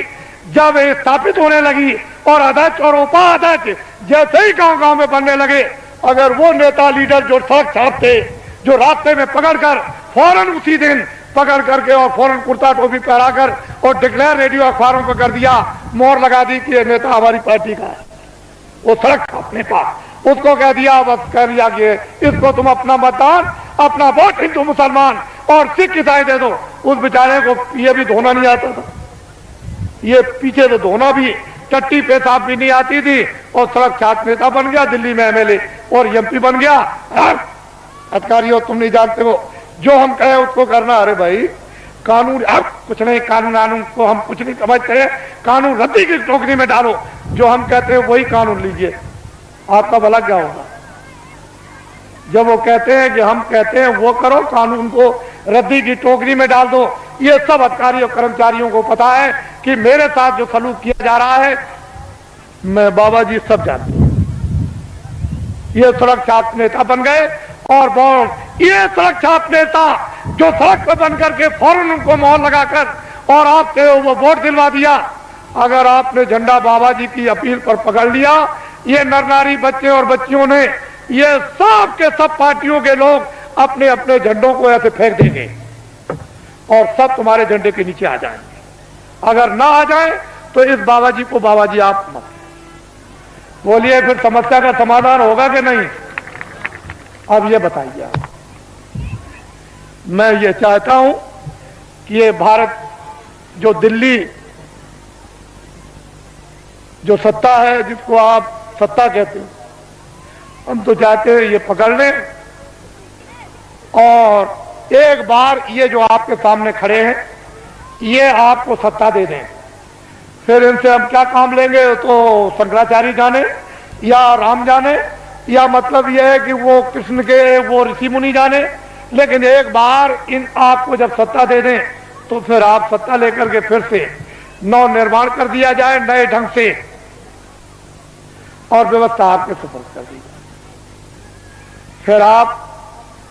A: जब स्थापित होने लगी और अध्यक्ष और उपाध्यक्ष जैसे ही गांव गांव में बनने लगे, अगर वो नेता लीडर जो सड़क छापते, जो रास्ते में पकड़कर फौरन उसी दिन पकड़ करके और फौरन कुर्ता टोपी पहनाकर और डिक्लेयर रेडियो अखबारों पर कर दिया, मोहर लगा दी कि ये नेता हमारी पार्टी का है, वो सड़क छापने पास उसको कह दिया, बस कह दिया कि इसको तुम अपना मतदान, अपना वोट हिंदू मुसलमान और सिख ईसाई दे दो। उस बेचारे को ये भी धोना नहीं आता था, ये पीछे तो धोना भी, टट्टी पेशाब भी नहीं आती थी, और सड़क छाप नेता बन गया, दिल्ली में एमएलए और एमपी बन गया। अधिकारियों तुम नहीं जानते हो, जो हम कहे उसको करना। अरे भाई कानून, अब कुछ नहीं, कानून को हम कुछ नहीं समझते, कानून रद्दी की टोकरी में डालो, जो हम कहते हैं वही कानून लीजिए, आपका भला क्या होगा। जब वो कहते हैं कि हम कहते हैं वो करो, कानून को रद्दी की टोकरी में डाल दो। ये सब अधिकारियों कर्मचारियों को पता है कि मेरे साथ जो सलूक किया जा रहा है, मैं बाबा जी सब जानते हैं। ये सड़क छाप नेता बन गए, और ये सड़क छाप नेता जो सड़क पर बन करके फौरन उनको मोहर लगाकर और आपसे वो वोट दिलवा दिया। अगर आपने झंडा बाबा जी की अपील पर पकड़ लिया, ये नर नारी बच्चे और बच्चियों ने, ये सब के सब पार्टियों के लोग अपने अपने झंडों को ऐसे फेंक देंगे और सब तुम्हारे झंडे के नीचे आ जाएंगे। अगर ना आ जाए तो इस बाबा जी को बाबा जी आप मत बोलिए, फिर समस्या का समाधान होगा कि नहीं? अब ये बताइए आप। मैं ये चाहता हूं कि ये भारत जो दिल्ली जो सत्ता है, जिसको आप सत्ता कहते हो, हम तो चाहते हैं ये पकड़ लें और एक बार ये जो आपके सामने खड़े हैं ये आपको सत्ता दे दें। फिर इनसे हम क्या काम लेंगे तो शंकराचार्य जाने या राम जाने, या मतलब यह है कि वो कृष्ण के वो ऋषि मुनि जाने, लेकिन एक बार इन आपको जब सत्ता दे दें तो फिर आप सत्ता लेकर के फिर से नव निर्माण कर दिया जाए नए ढंग से, और व्यवस्था आपके सुपुर्द कर दी जाए। फिर आप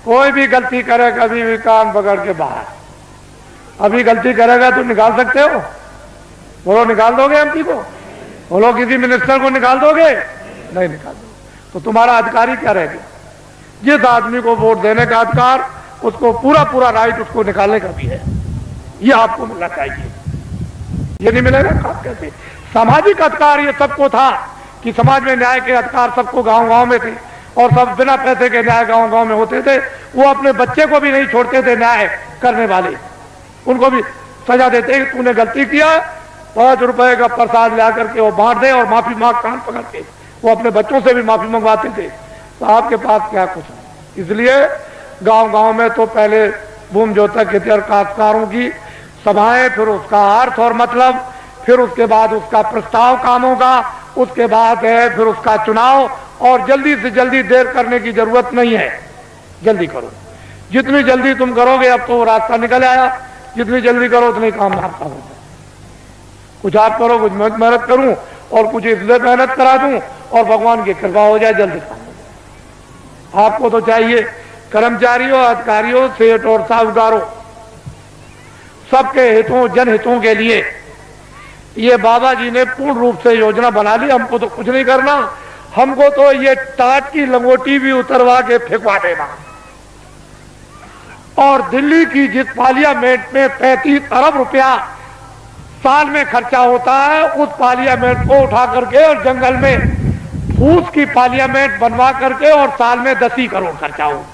A: कोई भी गलती करे, कभी भी कान पकड़ के बाहर, अभी गलती करेगा तो निकाल सकते हो? बोलो, निकाल दोगे एमपी को? बोलो, किसी मिनिस्टर को निकाल दोगे? नहीं निकाल दोगे। तो तुम्हारा अधिकारी क्या रह गया? जिस आदमी को वोट देने का अधिकार, उसको पूरा पूरा राइट उसको निकालने का भी है। ये आपको मिलना चाहिए। ये नहीं मिलेगा आप कैसे? सामाजिक अधिकार ये सबको था कि समाज में न्याय के अधिकार सबको गांव गांव में थे, और सब बिना पैसे के न्याय गांव गांव में होते थे। वो अपने बच्चे को भी नहीं छोड़ते थे न्याय करने वाले, उनको भी सजा देते कि तूने गलती किया, 5 रुपए का प्रसाद ला करके वो बांट दे और माफी मांग, कान पकड़ के वो अपने बच्चों से भी माफी मंगवाते थे। तो आपके पास क्या कुछ है? इसलिए गांव गांव में तो पहले भूमि जोतक खेती और काश्तकारों की सभाएं, फिर उसका अर्थ और मतलब, फिर उसके बाद उसका प्रस्ताव कामों का, उसके बाद है फिर उसका चुनाव। और जल्दी से जल्दी देर करने की जरूरत नहीं है, जल्दी करो। जितनी जल्दी तुम करोगे, अब तो रास्ता निकल आया, जितनी जल्दी करो उतनी काम आपका होता है। कुछ आप करो, कुछ मैं मेहनत करूं, और कुछ इसलिए मेहनत करा दूं और भगवान की कृपा हो जाए, जल्दी काम हो जाए। आपको तो चाहिए कर्मचारियों, अधिकारियों, सेठ और साहूकारों, सबके हितों, जनहितों के लिए ये बाबा जी ने पूर्ण रूप से योजना बना ली। हमको तो कुछ नहीं करना, हमको तो ये टाट की लंगोटी भी उतरवा के फेंकवा देना। और दिल्ली की जिस पार्लियामेंट में 35 अरब रुपया साल में खर्चा होता है, उस पार्लियामेंट को उठा करके और जंगल में फूस की पार्लियामेंट बनवा करके और साल में 10 ही करोड़ खर्चा हो।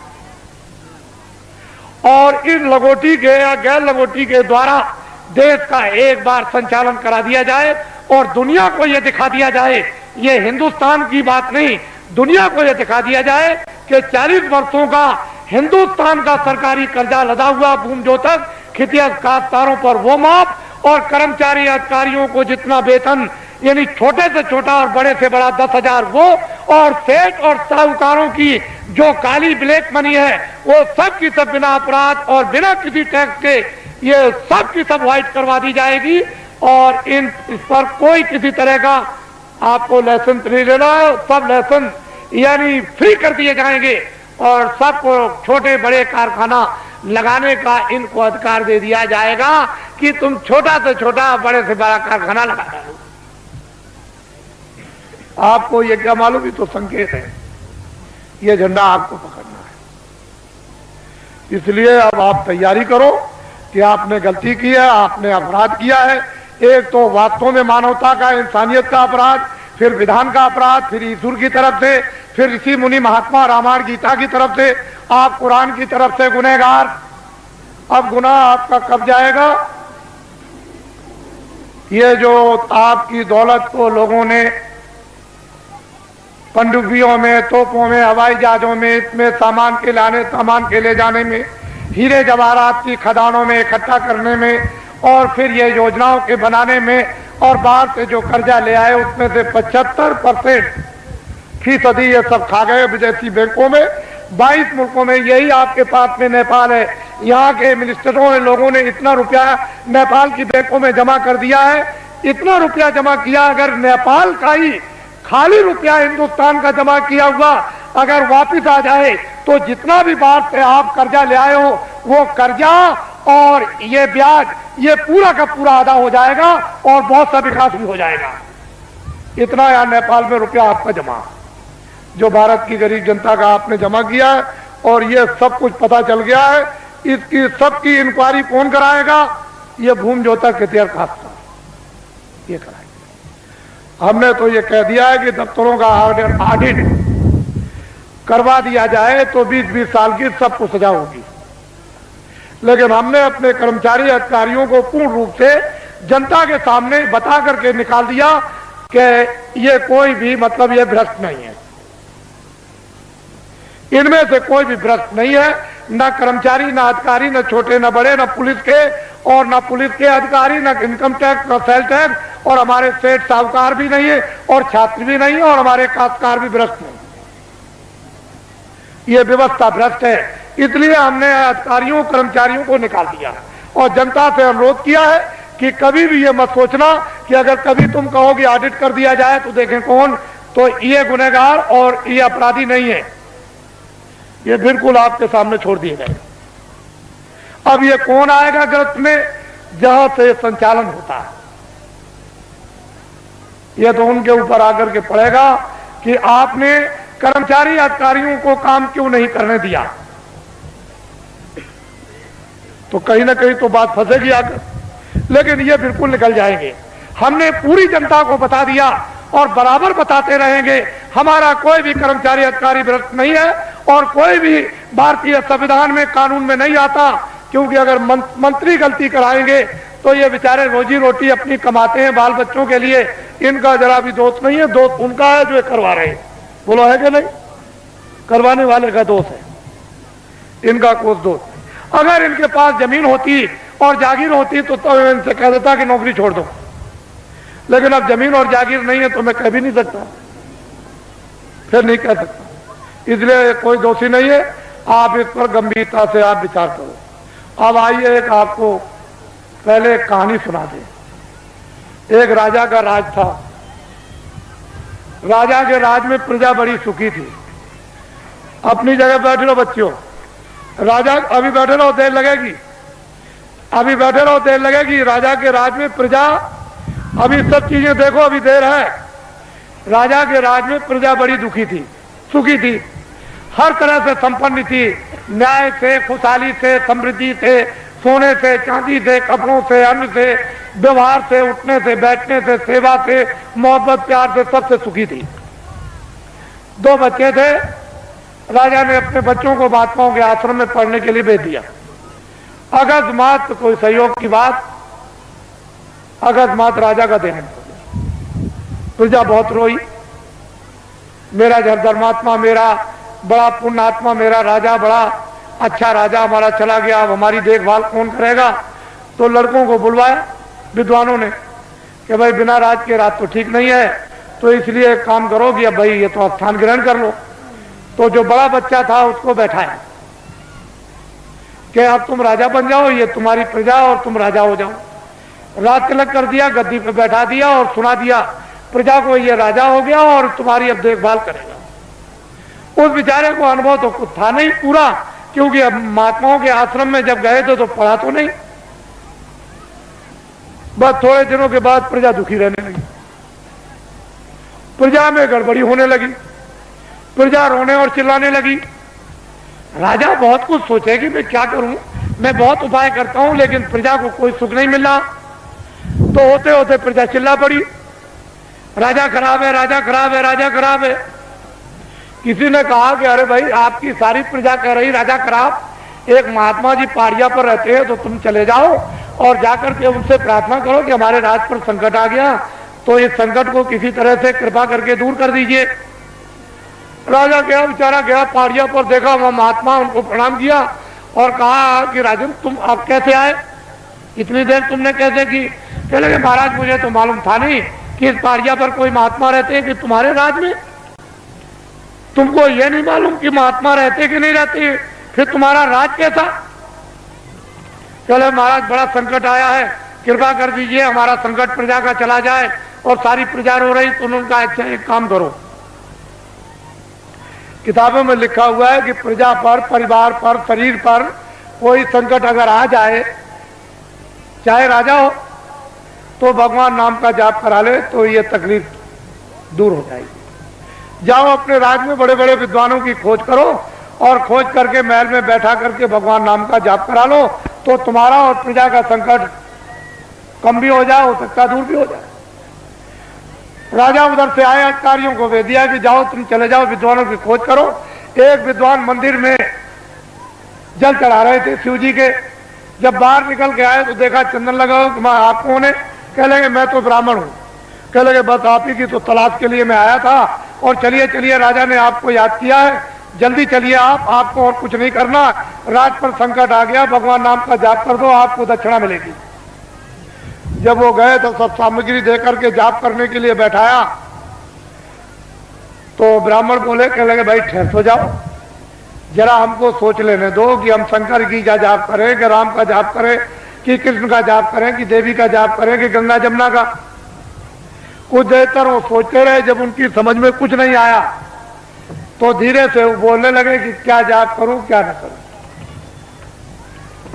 A: और इन लगोटी के या गैर लगोटी के द्वारा देश का एक बार संचालन करा दिया जाए और दुनिया को यह दिखा दिया जाए, ये हिंदुस्तान की बात नहीं, दुनिया को यह दिखा दिया जाए कि 40 वर्षों का हिंदुस्तान का सरकारी कर्जा लदा हुआ भूमि जोतक खेती काश्तकारों पर वो माफ, और कर्मचारी अधिकारियों को जितना वेतन, यानी छोटे से छोटा और बड़े से बड़ा 10,000 वो, और सेठ और साहूकारों की जो काली ब्लैक मनी है वो सब की सब बिना अपराध और बिना किसी टैक्स के ये सब की सब व्हाइट करवा दी जाएगी। और इस पर कोई किसी तरह का आपको लाइसेंस नहीं लेना है, सब लाइसेंस यानी फ्री कर दिए जाएंगे, और सबको छोटे बड़े कारखाना लगाने का इनको अधिकार दे दिया जाएगा कि तुम छोटा से छोटा, बड़े से बड़ा कारखाना लगा दो। आपको ये क्या मालूम, ये तो संकेत है, ये झंडा आपको पकड़ना है। इसलिए अब आप तैयारी करो कि आपने गलती की है, आपने अपराध किया है। एक तो वास्तव में मानवता का, इंसानियत का अपराध, फिर विधान का अपराध, फिर ईश्वर की तरफ से, फिर ऋषि मुनि महात्मा रामायण गीता की तरफ से, आप कुरान की तरफ से गुनहगार। अब गुनाह आपका कब जाएगा? ये जो आपकी दौलत को लोगों ने पनडुब्बियों में, तोपों में, हवाई जहाजों में, इसमें सामान के लाने, सामान के ले जाने में, हीरे जवाहरात की खदानों में इकट्ठा करने में, और फिर ये योजनाओं के बनाने में, और बाहर से जो कर्जा ले आए उसमें से 75% ये सब खा गए विदेशी बैंकों में। 22 मुल्कों में, यही आपके पास में नेपाल है, यहाँ के मिनिस्टरों ने, लोगों ने इतना रुपया नेपाल की बैंकों में जमा कर दिया है। इतना रुपया जमा किया, अगर नेपाल का ही खाली रुपया हिंदुस्तान का जमा किया हुआ अगर वापिस आ जाए तो जितना भी बाहर से आप कर्जा ले आए हो वो कर्जा और ये ब्याज, ये पूरा का पूरा अदा हो जाएगा और बहुत सा विकास भी हो जाएगा। इतना यार नेपाल में रुपया आपका जमा, जो भारत की गरीब जनता का आपने जमा किया है, और ये सब कुछ पता चल गया है। इसकी सबकी इंक्वायरी कौन कराएगा? ये भूमि जोतक खेती और काश्तकार ये कराएगा। हमने तो ये कह दिया है कि दफ्तरों का ऑडिट करवा दिया जाए तो 20-20 साल की सबको सजा होगी, लेकिन हमने अपने कर्मचारी अधिकारियों को पूर्ण रूप से जनता के सामने बता करके निकाल दिया कि ये कोई भी मतलब ये भ्रष्ट नहीं है, इनमें से कोई भी भ्रष्ट नहीं है, न कर्मचारी, न अधिकारी, न छोटे न बड़े, न पुलिस के और न पुलिस के अधिकारी, न इनकम टैक्स, न सेल टैक्स, और हमारे सेठ साहूकार भी नहीं है और छात्र भी नहीं है और हमारे काश्तकार भी भ्रष्ट नहीं। ये व्यवस्था भ्रष्ट है। इसलिए हमने अधिकारियों कर्मचारियों को निकाल दिया और जनता से अनुरोध किया है कि कभी भी ये मत सोचना कि अगर कभी तुम कहोगे ऑडिट कर दिया जाए तो देखें कौन, तो ये गुनहगार और ये अपराधी नहीं है, ये बिल्कुल आपके सामने छोड़ दिए गए। अब ये कौन आएगा गिरफ्त में, जहां से संचालन होता है, ये तो उनके ऊपर आकर के पड़ेगा कि आपने कर्मचारी अधिकारियों को काम क्यों नहीं करने दिया। तो कहीं ना कहीं तो बात फंसेगी आकर, लेकिन ये बिल्कुल निकल जाएंगे। हमने पूरी जनता को बता दिया और बराबर बताते रहेंगे, हमारा कोई भी कर्मचारी अधिकारी भ्रष्ट नहीं है और कोई भी भारतीय संविधान में कानून में नहीं आता, क्योंकि अगर मंत्री गलती कराएंगे तो ये बेचारे रोजी रोटी अपनी कमाते हैं बाल बच्चों के लिए, इनका जरा भी दोष नहीं है, दोष उनका है जो करवा रहे हैं। बोलो है कि नहीं? करवाने वाले का दोष है, इनका कोई दोष नहीं। अगर इनके पास जमीन होती और जागीर होती तो इनसे कह देता कि नौकरी छोड़ दो, लेकिन अब जमीन और जागीर नहीं है तो मैं कह भी नहीं सकता, फिर नहीं कह सकता। इसलिए कोई दोषी नहीं है, आप इस पर गंभीरता से आप विचार करो। अब आइए एक आपको पहले एक कहानी सुना दें। एक राजा का राज था, राजा के राज में प्रजा बड़ी सुखी थी। अपनी जगह बैठे रहो बच्चों, राजा अभी बैठे रहो देर लगेगी, अभी बैठे रहो देर लगेगी। राजा के राज में प्रजा, अभी सब चीजें देखो, अभी देर है। राजा के राज में प्रजा बड़ी दुखी थी, सुखी थी, हर तरह से संपन्न थी, न्याय से, खुशहाली से, समृद्धि से, सोने से, चांदी से, कपड़ों से, अन्न से, व्यवहार से, उठने से, बैठने से, सेवा से, मोहब्बत प्यार से, सबसे सुखी थी। 2 बच्चे थे, राजा ने अपने बच्चों को महात्माओं के आश्रम में पढ़ने के लिए भेज दिया। अकस्मात कोई सहयोग की बात, अकस्मात राजा का देहांत हो गया। प्रजा बहुत रोई, मेरा धर्मात्मा, मेरा बड़ा पुण्यात्मा, मेरा राजा बड़ा अच्छा राजा हमारा चला गया, अब हमारी देखभाल कौन करेगा। तो लड़कों को बुलवाया विद्वानों ने कि भाई बिना राज के राज तो ठीक नहीं है, तो इसलिए एक काम करो कि अब भाई ये तो स्थान ग्रहण कर लो। तो जो बड़ा बच्चा था उसको बैठाया कि अब तुम राजा बन जाओ, ये तुम्हारी प्रजा और तुम राजा हो जाओ। राज तिलक कर दिया, गद्दी पे बैठा दिया और सुना दिया प्रजा को ये राजा हो गया और तुम्हारी अब देखभाल करेगा। उस बेचारे को अनुभव तो कुछ था नहीं पूरा, क्योंकि अब महात्माओं के आश्रम में जब गए थे तो पढ़ा तो नहीं। बस थोड़े दिनों के बाद प्रजा दुखी रहने लगी, प्रजा में गड़बड़ी होने लगी, प्रजा रोने और चिल्लाने लगी। राजा बहुत कुछ सोचे कि मैं क्या करूं, मैं बहुत उपाय करता हूं लेकिन प्रजा को कोई सुख नहीं मिल रहा। तो होते होते प्रजा चिल्ला पड़ी, राजा खराब है, राजा खराब है, राजा खराब है। किसी ने कहा कि अरे भाई आपकी सारी प्रजा कह रही राजा खराब, एक महात्मा जी पहाड़िया पर रहते हैं तो तुम चले जाओ और जाकर के उनसे प्रार्थना करो कि हमारे राज पर संकट आ गया, तो इस संकट को किसी तरह से कृपा करके दूर कर दीजिए। राजा गया, बेचारा गया पहाड़िया पर, देखा वहां महात्मा, उनको प्रणाम किया और कहा कि राजन तुम आप कैसे आए, इतनी देर तुमने कैसे की? कह लगे महाराज मुझे तो मालूम था नहीं कि इस पहाड़िया पर कोई महात्मा रहते हैं कि तुम्हारे राज में, तुमको ये नहीं मालूम कि महात्मा रहते कि नहीं रहते, फिर तुम्हारा राज कैसा? चले महाराज बड़ा संकट आया है, कृपा कर दीजिए हमारा संकट प्रजा का चला जाए। और सारी प्रजा रो रही तो उन्होंने कहा अच्छा एक काम करो, किताबों में लिखा हुआ है कि प्रजा पर, परिवार पर, शरीर पर कोई संकट अगर आ जाए, चाहे राजा हो, तो भगवान नाम का जाप करा ले तो ये तकलीफ दूर हो जाएगी। जाओ अपने राज में बड़े बड़े विद्वानों की खोज करो और खोज करके महल में बैठा करके भगवान नाम का जाप करा लो, तो तुम्हारा और प्रजा का संकट कम भी हो जाए, हो सकता दूर भी हो जाए। राजा उधर से आए, अधिकारियों को भेज दिया कि जाओ तुम चले जाओ विद्वानों की खोज करो। एक विद्वान मंदिर में जल चढ़ा रहे थे शिव जी के, जब बाहर निकल के आए तो देखा चंदन लगा हो, आप कौन है? कह लगे मैं तो ब्राह्मण हूँ। कह लगे बस आप ही की तो तलाश के लिए मैं आया था, और चलिए चलिए राजा ने आपको याद किया है, जल्दी चलिए आप, आपको और कुछ नहीं करना, राज पर संकट आ गया, भगवान नाम का जाप कर दो, आपको दक्षिणा मिलेगी। जब वो गए तो सब सामग्री देकर के जाप करने के लिए बैठाया, तो ब्राह्मण बोले, कह लगे भाई ठहर तो जाओ, जरा हमको सोच लेने दो कि हम शंकर की का जाप करें कि राम का जाप करें कि कृष्ण का जाप करें कि देवी का जाप करें कि गंगा जमुना का। कुछ देर तक वो सोचते रहे, जब उनकी समझ में कुछ नहीं आया तो धीरे से वो बोलने लगे कि क्या जाप करूं क्या न करूं,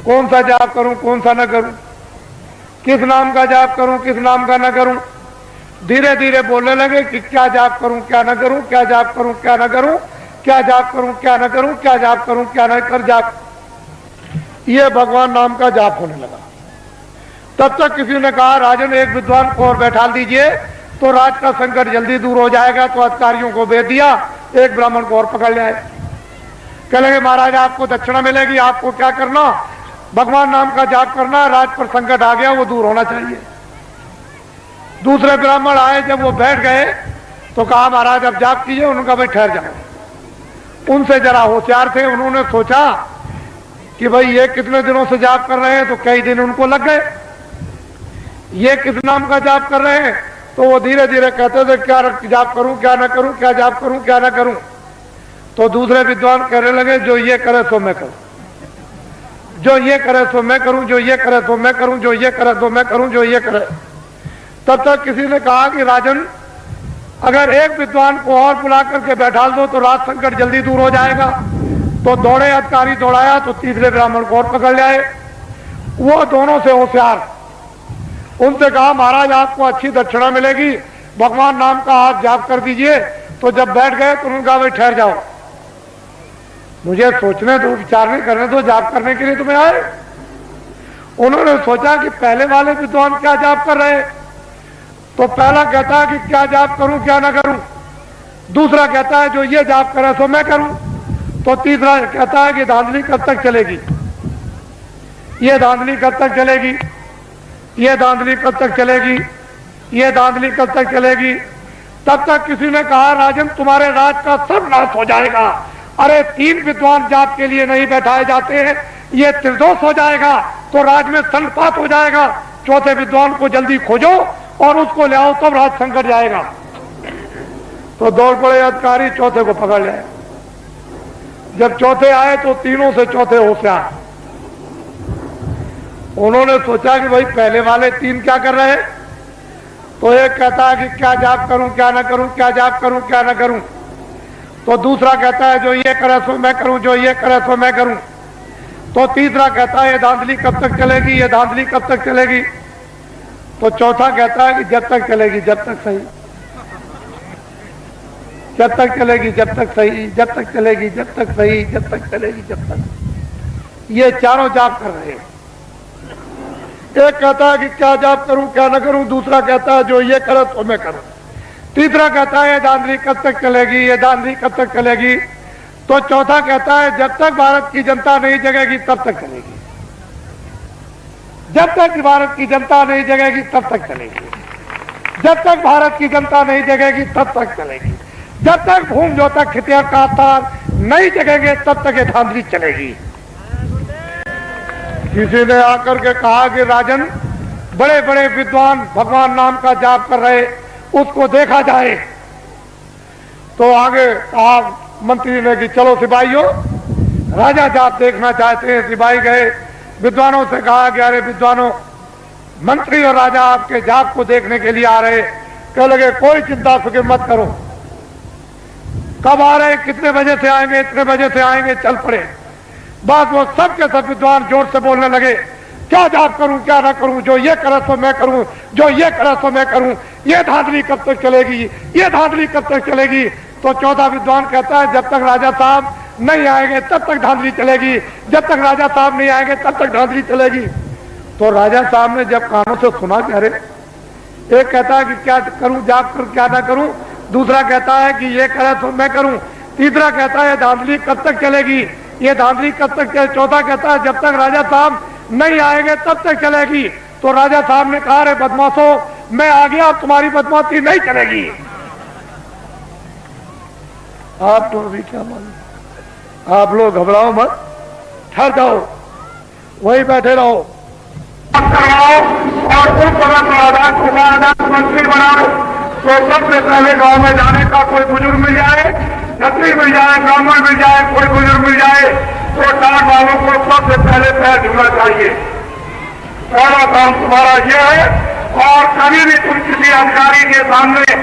A: कौन सा जाप करूं कौन सा न करूं, किस नाम का जाप करूं किस नाम का न करूं। धीरे धीरे बोलने लगे कि क्या जाप करूं क्या न करूं, क्या जाप करूं क्या न करूं, क्या जाप करूं क्या न करूं, क्या जाप करूं क्या न कर जाप। ये भगवान नाम का जाप होने लगा। तब तक किसी ने कहा राजन एक विद्वान को और बैठा दीजिए तो राज का संकट जल्दी दूर हो जाएगा। तो अधिकारियों को भेज दिया, एक ब्राह्मण को और पकड़ लिया। कह लगे महाराज आपको दक्षिणा मिलेगी, आपको क्या करना, भगवान नाम का जाप करना, राज पर संकट आ गया वो दूर होना चाहिए। दूसरे ब्राह्मण आए, जब वो बैठ गए तो कहा महाराज अब जाप कीजिए। उनका भाई ठहर जाओ। उनसे जरा होशियार थे, उन्होंने सोचा कि भाई ये कितने दिनों से जाप कर रहे हैं, तो कई दिन उनको लग गए। ये किस नाम का जाप कर रहे हैं, तो वो धीरे धीरे कहते थे क्या जाप करूं क्या ना करूं, क्या जाप करूं क्या ना करूं। तो दूसरे विद्वान कहने लगे जो ये करे सो मैं करूं, जो ये करे सो मैं करूं, जो ये करे सो मैं करूं, जो ये करे सो मैं करूं, जो ये करे। तब तक किसी ने कहा कि राजन अगर एक विद्वान को और बुला करके बैठा दो तो राज संकट जल्दी दूर हो जाएगा। तो दौड़े अधिकारी, दौड़ाया तो तीसरे ब्राह्मण को और पकड़ लाए। वो दोनों से होशियार, उनसे कहा महाराज आपको अच्छी दक्षिणा मिलेगी, भगवान नाम का हाथ जाप कर दीजिए। तो जब बैठ गए तो उन्होंने कहा भाई ठहर जाओ, मुझे सोचने दो, विचारने करने दो, जाप करने के लिए तुम्हें आए। उन्होंने सोचा कि पहले वाले विद्वान क्या जाप कर रहे, तो पहला कहता है कि क्या जाप करूं क्या ना करूं, दूसरा कहता है जो ये जाप करे सो मैं करूं, तो तीसरा कहता है कि धांधली कब तक चलेगी, ये धांधली कब तक चलेगी, ये धांधली कब तक चलेगी, ये धांधली कब तक चलेगी। तब तक किसी ने कहा राजन तुम्हारे राज का सब नाश हो जाएगा। अरे तीन विद्वान जाप के लिए नहीं बैठाए जाते हैं, ये त्रिदोष हो जाएगा तो राज में संपात हो जाएगा। चौथे विद्वान को जल्दी खोजो और उसको ले आओ, तब राज संकट जाएगा। तो दौड़ पड़े अधिकारी, चौथे को पकड़ लिया। जब चौथे आए तो तीनों से चौथे होशियार। उन्होंने सोचा कि भाई पहले वाले तीन क्या कर रहे हैं, तो एक कहता है कि क्या जाप करूं क्या ना करूं, क्या जाप करूं क्या ना करूं। तो दूसरा कहता है जो ये करे सो मैं करूं, जो ये करे सो मैं करूं। तो तीसरा कहता है ये धांधली कब तक चलेगी, ये धांधली कब तक चलेगी। तो चौथा कहता है कि जब तक चलेगी जब तक सही, जब तक चलेगी जब तक सही, जब तक चलेगी जब तक सही, जब तक चलेगी जब तक। ये चारों जाप कर रहे हैं। एक कहता है कि क्या जाप करूं क्या ना करूं, दूसरा कहता है जो ये करे तो मैं करूं, तीसरा कहता है ये धांधली कब तक चलेगी, ये धांधली कब तक चलेगी। तो चौथा कहता है जब तक भारत की जनता नहीं जगेगी तब तक चलेगी, जब तक भारत की जनता नहीं जगेगी तब तक चलेगी, जब तक भारत की जनता नहीं जगेगी तब तक चलेगी, जब तक भूम जो तक खितिया का तार नहीं जगेंगे तब तक ये धांधली चलेगी। किसी ने आकर के कहा कि राजन बड़े बड़े विद्वान भगवान नाम का जाप कर रहे, उसको देखा जाए। तो आगे कहा मंत्री ने कि चलो सिपाहियों, राजा जाप देखना चाहते हैं। सिपाही गए, विद्वानों से कहा कि अरे विद्वानों, मंत्री और राजा आपके जाप को देखने के लिए आ रहे। कह लगे कोई चिंता फिक्र मत करो, कब आ रहे, कितने बजे से आएंगे, इतने बजे से आएंगे, चल पड़े। बस वो सब के सब विद्वान जोर से बोलने लगे क्या जाप करूं क्या ना करूं, जो ये करे तो मैं करूं, जो ये करे तो मैं करूं, ये धांधली कब तक चलेगी, ये धांधली कब तक चलेगी। तो चौथा विद्वान कहता है जब तक राजा साहब नहीं आएंगे तब तक धांधली चलेगी, जब तक राजा साहब नहीं आएंगे तब तक धांधली चलेगी। तो राजा साहब ने जब कानों से सुना कि अरे, एक कहता है कि क्या करूं जाप करूं क्या ना करूं, दूसरा कहता है कि ये करे तो मैं करूं, तीसरा कहता है धांधली कब तक चलेगी, ये धांधली कब तक चले, चौथा कहता है जब तक राजा साहब नहीं आएंगे तब तक चलेगी। तो राजा साहब ने कहा रे बदमाशों, मैं आ गया, अब तुम्हारी बदमाशी नहीं चलेगी। आप तो अभी क्या मालूम, आप लोग घबराओ मत, ठहर जाओ, वहीं बैठे रहो और उस जगह को मंत्री बनाओ। तो सबसे पहले गांव में जाने का कोई बुजुर्ग मिल जाए
B: छत्री मिल जाए, ब्राह्मण मिल जाए, कोई बुजुर्ग मिल जाए तो टाट वालों को सबसे पहले पैर छूना चाहिए। पहला काम तुम्हारा यह है। और कभी भी तुम किसी अधिकारी के सामने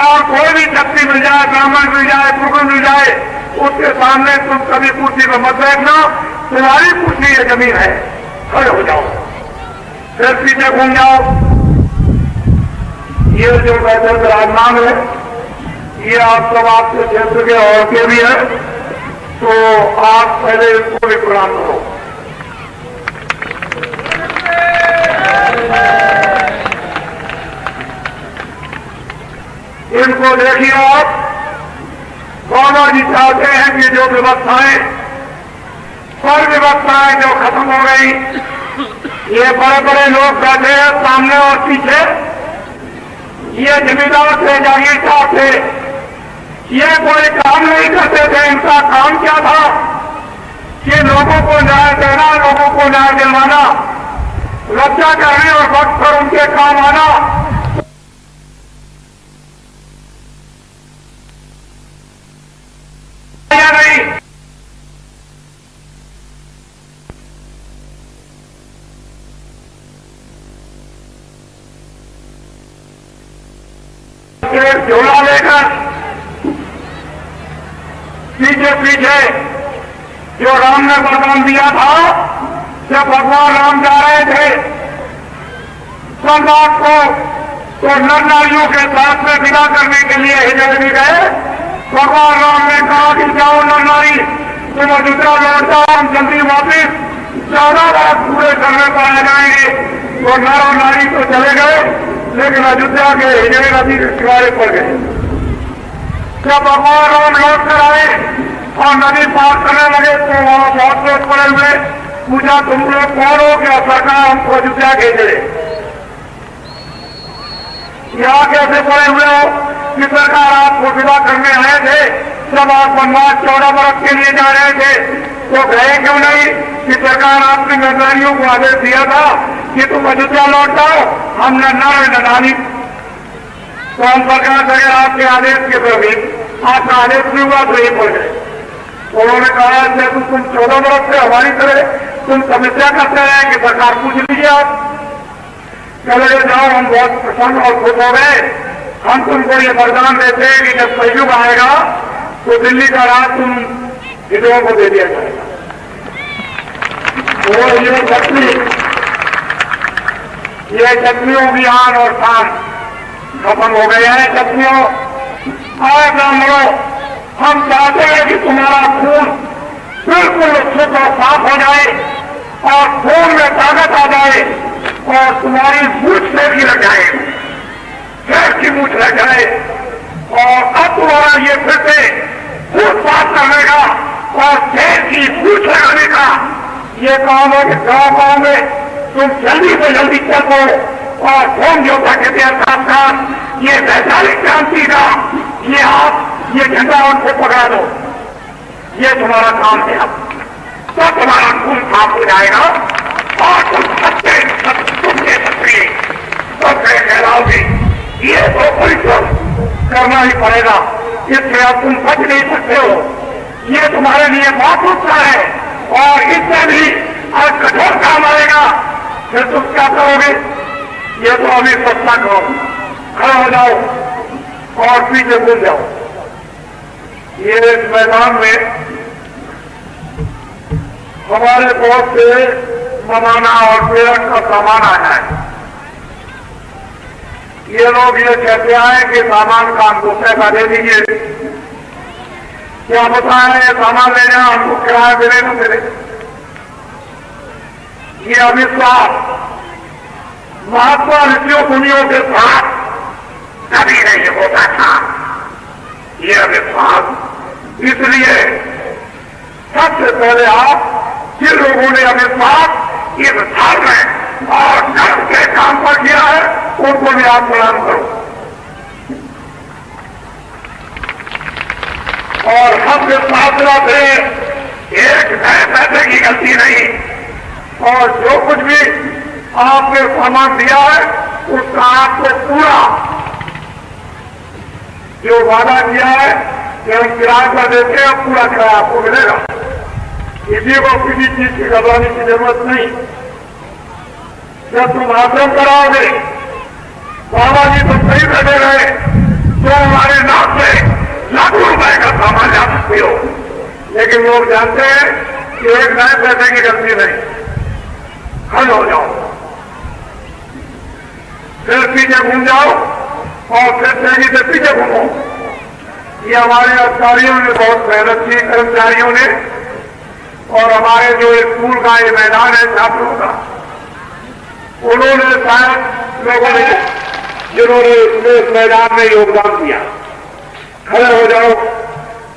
B: और कोई भी छत्री मिल जाए, ब्राह्मण मिल जाए, पुरुष मिल जाए, उसके सामने तुम कभी कुर्सी पर मत बैठना। तुम्हारी कुर्सी ये जमीन है, खड़े हो जाओ, फिर पीछे घूम जाओ। ये जो बैठे विराजमान है ये आप सब आपके क्षेत्र के और के भी है, तो आप पहले इसको भी प्रणाम करो। इनको देखिए आप, बाबा जी चाहते हैं कि जो व्यवस्थाएं, सब व्यवस्थाएं जो खत्म हो गई, ये बड़े बड़े लोग बैठे हैं सामने और पीछे, ये जमींदार थे, जागीरदार थे, ये कोई काम नहीं करते थे। इनका काम क्या था कि लोगों को न्याय देना, लोगों को न्याय दिलवाना, रक्षा करने और वक्त पर उनके काम आना। या नहीं, झोला लेकर पीछे पीछे जो राम ने वरदान दिया था, जब भगवान राम जा रहे थे सम्राट को तो नर नारियों के साथ में विदा करने के लिए हिजर भी गए। भगवान राम ने कहा कि जाओ नर नारी, तुम अयोध्या लौट जाओ, हम जल्दी वापिस 14 रात पूरे करने पर आ जाएंगे। तो नर और नारी तो चले गए, लेकिन अयोध्या के हिजरे नदी के किनारे पर गए। जब भगवान राम लौट कर आए और नदी पार करने लगे तो वहां बहुत लोग पड़े हुए। पूछा, तुम लोग कौन हो? क्या सरकार हमको अयोध्या भेजे? यहाँ कैसे पड़े हुए हो कि सरकार आपको विदा करने आए थे? जब आप वनवास 14 बरस के लिए जा रहे थे तो गए क्यों नहीं? कि सरकार आपने नरनारियों को आदेश दिया था कि तुम अयोध्या लौट जाओ, हम नर नानी। तो हम सरकार से आपके आदेश के प्रति आपका आदेश नहीं हुआ तो ये पड़ गए। उन्होंने कहा जब तुम 14 बरस से हमारी तरह तुम समस्या करते रहे कि सरकार पूछ लीजिए आप। चले जाओ, हम बहुत प्रसन्न और खुश हो गए। हम तुमको ये वरदान देते हैं कि जब कलयुग आएगा तो दिल्ली का राज तुम हिंदुओं को दे दिया जाएगा। और ये छत्रियों की आन और शान खत्म हो गए हैं। छत्रियों आए ब्राह्मणों, हम चाहते हैं कि तुम्हारा खून बिल्कुल शुद्ध और साफ हो जाए और खून में ताकत आ जाए और तुम्हारी मूछ से भी लग जाए, शेर की मूछ लग जाए। और अब तुम्हारा ये फिर से खून साफ करने का और शेर की मूछ लगाने का ये काम है कि गाँव में तुम जल्दी से जल्दी चलो और होम योद्धा के साथ ये वैचारिक क्रांति का ये झंडा उनको पकड़ा दो। ये तुम्हारा काम है। अब तो तुम्हारा खून साफ हो जाएगा और तुम सच्चे तुमसे सक्रिय सबसे कहलाओगे। ये तो परिश्रम करना ही पड़ेगा, इससे अब तुम बच नहीं सकते हो। ये तुम्हारे लिए बहुत उत्साह है और इससे भी अब कठोर काम आएगा। फिर तुम क्या करोगे? ये तो अभी सत्ता करो, खड़े हो जाओ और पीछे घूम जाओ। ये इस मैदान में हमारे बहुत से मनाना और प्रेरक का सामान आया है। ये लोग ये कहते हैं कि सामान का हमको पैसा दे दीजिए। क्या बताएं, ये सामान ले जाए हमको किराया मिले न मिले। ये अविश्वास महात्मा ऋषियों मुनियों के साथ कभी नहीं होता था। ये अविश्वास इसलिए सबसे पहले आप जिन लोगों ने अविश्वास इस धर्म में और धर्म के काम पर किया है उनको भी आप प्रणाम करो। और हम विश्वास से एक पैसे की गलती नहीं, और जो कुछ भी आपने सामान दिया है उसका आपको पूरा जो वादा किया है कि हम किराए पर देते हैं, पूरा किराया आपको मिलेगा, किसी को किसी चीज की घबराने की जरूरत नहीं। जब तुम आश्रम कराओगे, बाबा जी तुम सही बैठे रहे तो हमारे नाम से लाखों रुपए का सामान ला सकते हो, लेकिन लोग जानते हैं कि एक नए पैसे की गलती नहीं, खल हो जाओ, फिर पीछे घूम जाओ और फिर तेजी से पीछे घूमो। ये हमारे अधिकारियों ने बहुत मेहनत की, कर्मचारियों ने, और हमारे जो स्कूल का ये मैदान है छात्रों का, उन्होंने शायद लोगों ने जिन्होंने इस मैदान में योगदान दिया। खड़े हो जाओ,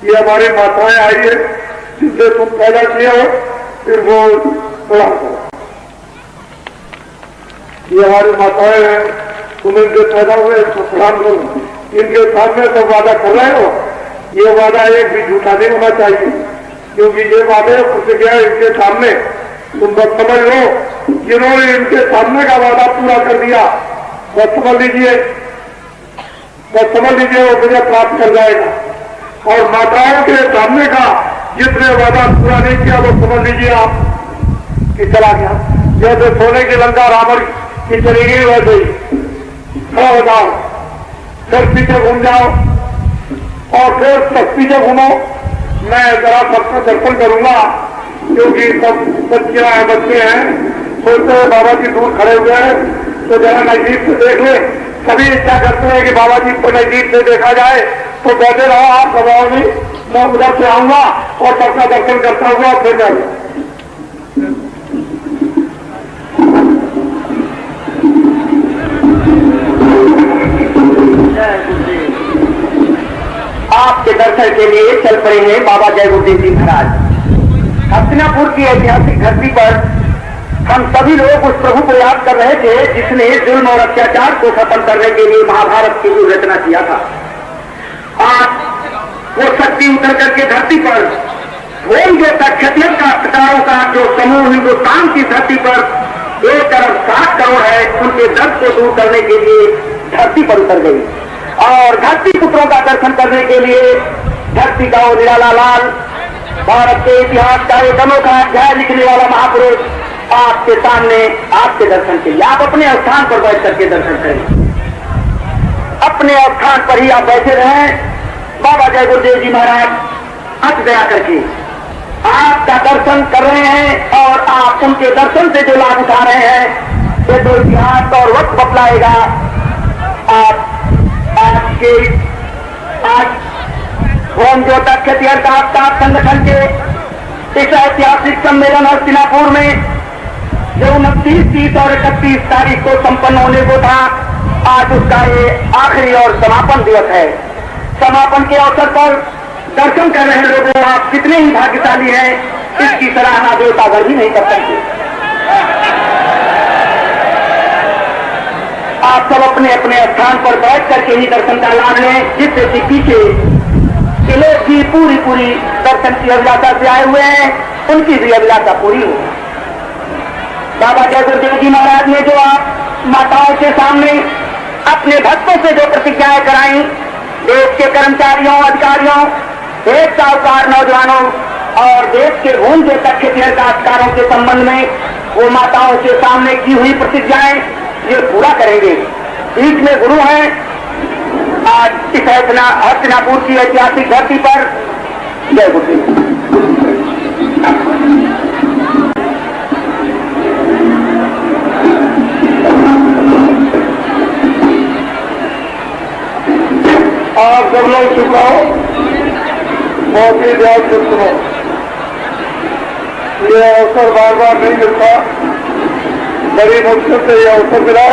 B: ये हमारी माताएं आई है जिससे तुम पैदा किए हो, फिर वो प्रणाम करो। ये हमारी माताएं हैं, तुम इनके पैदा हुए तो प्रणाम करो। इनके सामने तो वादा कर रहे हो, ये वादा एक भी झूठा नहीं होना चाहिए, क्योंकि ये वादे प्रतिज्ञा इनके सामने तुम बस समझ लो, जिन्होंने इनके सामने का वादा पूरा कर दिया, बस समझ लीजिए, बस समझ लीजिए वो मुझे प्राप्त कर जाएगा। और माताओं के सामने का जिसने वादा पूरा नहीं किया वो समझ लीजिए आप कि चला गया। जैसे सोने की लंका रावण की चली गई वैसे ही खड़ा हो जाओ, फिर पीछे घूम जाओ और फिर सब पीछे घूमो। मैं जरा सबका दर्शन करूंगा, क्योंकि सब बच्चियां हैं, बच्चे हैं, सोचते हैं बाबा जी दूर खड़े हुए हैं तो जरा नजदीक से देख ले। सभी इच्छा करते हैं कि बाबा जी को नजदीक से देखा जाए, तो बैठे रहो, आप घबराओ नहीं, मैं उधर से आऊंगा और सबका दर्शन करता हुआ फिर जाऊंगा।
C: आपके दर्शन के लिए चल पड़े हैं बाबा जय गुरुदेव जी महाराज। हस्तिनापुर की ऐतिहासिक धरती पर हम सभी लोग उस प्रभु को याद कर रहे थे जिसने जुल्म और अत्याचार को खत्म करने के लिए महाभारत की जो रचना किया था। आज वो शक्ति उतर करके धरती पर होम जो क्षत्रिय का कतारों का जो समूह हिंदुस्तान की धरती पर 1.7 करोड़ है, उनके दर्द को दूर करने के लिए धरती पर उतर गई और धरती पुत्रों का दर्शन करने के लिए धरती का वो निराला लाल, भारत के इतिहास का एक अनोखा अध्याय लिखने वाला महापुरुष आपके सामने आपके दर्शन के लिए। आप अपने स्थान पर बैठ करके दर्शन करें, अपने स्थान पर ही आप बैठे रहें। बाबा जय गुरुदेव जी महाराज अच दया करके आपका दर्शन कर रहे हैं और आप उनके दर्शन से जो लाभ उठा रहे हैं ये तो इतिहास और वक्त बतलाएगा। आपके आज होम ज्योता क्षत्रिय का संगठन के इस ऐतिहासिक सम्मेलन हस्तिनापुर में जो 29, 30 और 31 तारीख को संपन्न होने को था, आज उसका ये आखिरी और समापन दिवस है। समापन के अवसर पर दर्शन कर रहे लोगों, आप कितने ही भाग्यशाली हैं, इसकी सराहना देवतागर भी नहीं कर सकते। आप सब अपने अपने स्थान पर बैठ करके ही दर्शन का लाभ लें, जिससे कि पीछे के लोग भी पूरी दर्शन की अभिलाषा से आए हुए हैं, उनकी भी अभिलाषा पूरी हो। बाबा जय गुरुदेव जी महाराज ने जो आप माताओं के सामने अपने भक्तों से जो प्रतिज्ञाएं कराई, देश के कर्मचारियों, अधिकारियों, देश साहूकार नौजवानों और देश के भूमि के क्षत्रिय काश्तकारों के संबंध में वो माताओं के सामने की हुई प्रतिज्ञाएं ये पूरा करेंगे। बीच में गुरु हैं, आज इस हस्तिनापुर की ऐतिहासिक धरती पर। जय गुरुदेव।
A: आप सब लोग चुप रहो, बहुत ही ध्यान से सुनो। ये अवसर बार बार नहीं मिलता, बड़ी मुश्किल से ये अवसर मिला।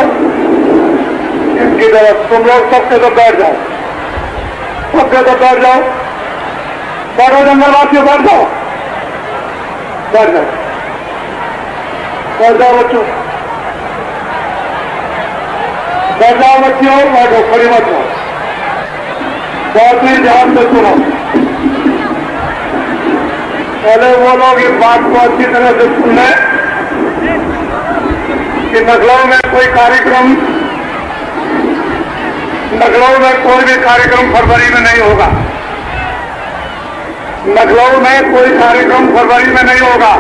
A: इनकी तरफ तुम लोग सबके तो बैठ जाओ, सबके तो बैठ जाओ, बैठो जंगलवासियों, बैठ जाओ, बैठ जाओ, बैठ जाओ बच्चों, बैठ जाओ बच्चियों, बैठो, खड़ी मत जाओ, बहुत ही ध्यान से सुनो। पहले वो लोग इस बात को अच्छी तरह से सुन लें कि लखनऊ में कोई कार्यक्रम, लखनऊ में कोई भी कार्यक्रम फरवरी में नहीं होगा।
B: लखनऊ में कोई कार्यक्रम फरवरी में नहीं होगा,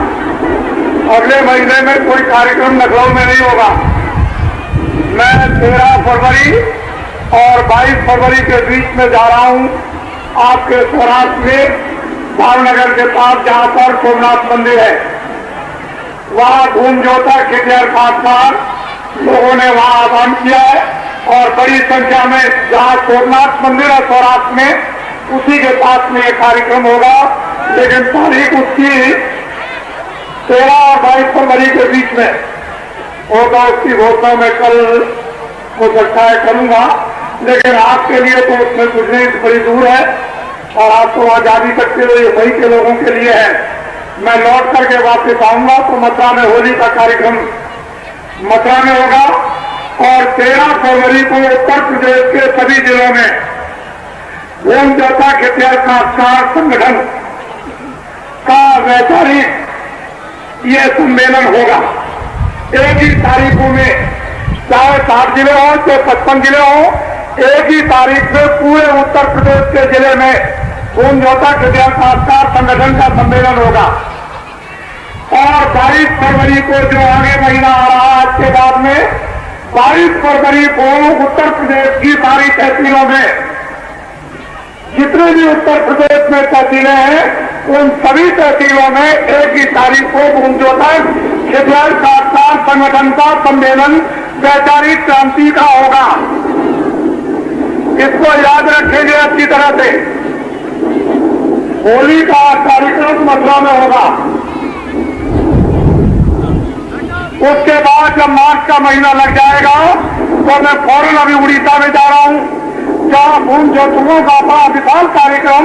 B: अगले महीने में कोई कार्यक्रम लखनऊ में नहीं होगा। मैं 13 फरवरी और 22 फरवरी के बीच में जा रहा हूं आपके सौराष्ट्र में भावनगर के पास, जहां पर सोमनाथ मंदिर है। वहां घूमजोता खिटियार खास लोगों ने वहां आह्वान किया है और बड़ी संख्या में, जहां सोमनाथ मंदिर है सौराष्ट्र में, उसी के पास में एक कार्यक्रम होगा। लेकिन तारीख उसकी 13 और 22 फरवरी के बीच में होगा। उसकी घोषणा मैं कल हो सकता है करूंगा, लेकिन आपके लिए तो उसमें कुछ नहीं, बड़ी दूर है और आप तो वहां जा भी सकते हो, ये वही के लोगों के लिए है। मैं लौट करके वापस आऊंगा तो मथुरा में होली का कार्यक्रम मथुरा में होगा और 13 फरवरी को उत्तर प्रदेश के सभी जिलों में घूमजोता खिटियार खासकार संगठन का वैचारिक ये सम्मेलन होगा। एक ही तारीखों में, चाहे 60 जिले हो चाहे 55 जिले हो, एक ही तारीख में पूरे उत्तर प्रदेश के जिले में घूमजोता खिटियार खासकार संगठन का सम्मेलन होगा। और 22 फरवरी को, जो आगे महीना आ रहा है आज के बाद में, 22 फरवरी को उत्तर प्रदेश की सारी तहसीलों में, जितने भी उत्तर प्रदेश में तहसीलें हैं, उन सभी तहसीलों में एक ही तारीख को घूमजोता खिटियार खासकार संगठन का सम्मेलन वैचारिक क्रांति का होगा। इसको याद रखेंगे अच्छी तरह से। होली का कार्यक्रम मथुरा में होगा। उसके बाद जब मार्च का महीना लग जाएगा तो मैं फौरन अभी उड़ीसा में जा रहा हूं, जहां घूमजोतुओं का बड़ा विशाल कार्यक्रम,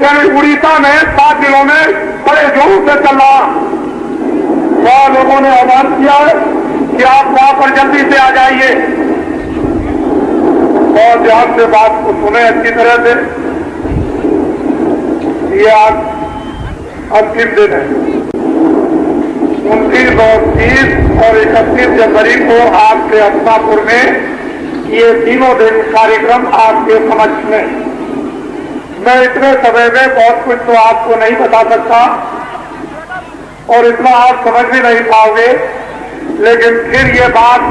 B: यानी उड़ीसा में 7 जिलों में बड़े जोरों से चल रहा। वहां लोगों ने आह्वान किया है कि आप वहां पर जल्दी से आ जाइए और ध्यान से बात को सुने अच्छी तरह से। ये आज अंतिम दिन है। 29 और 30 और 31 जनवरी को आपके हस्तापुर में ये तीनों दिन कार्यक्रम आपके समक्ष में। मैं इतने समय में बहुत कुछ तो आपको नहीं बता सकता और इतना आप समझ भी नहीं पाओगे, लेकिन फिर ये बात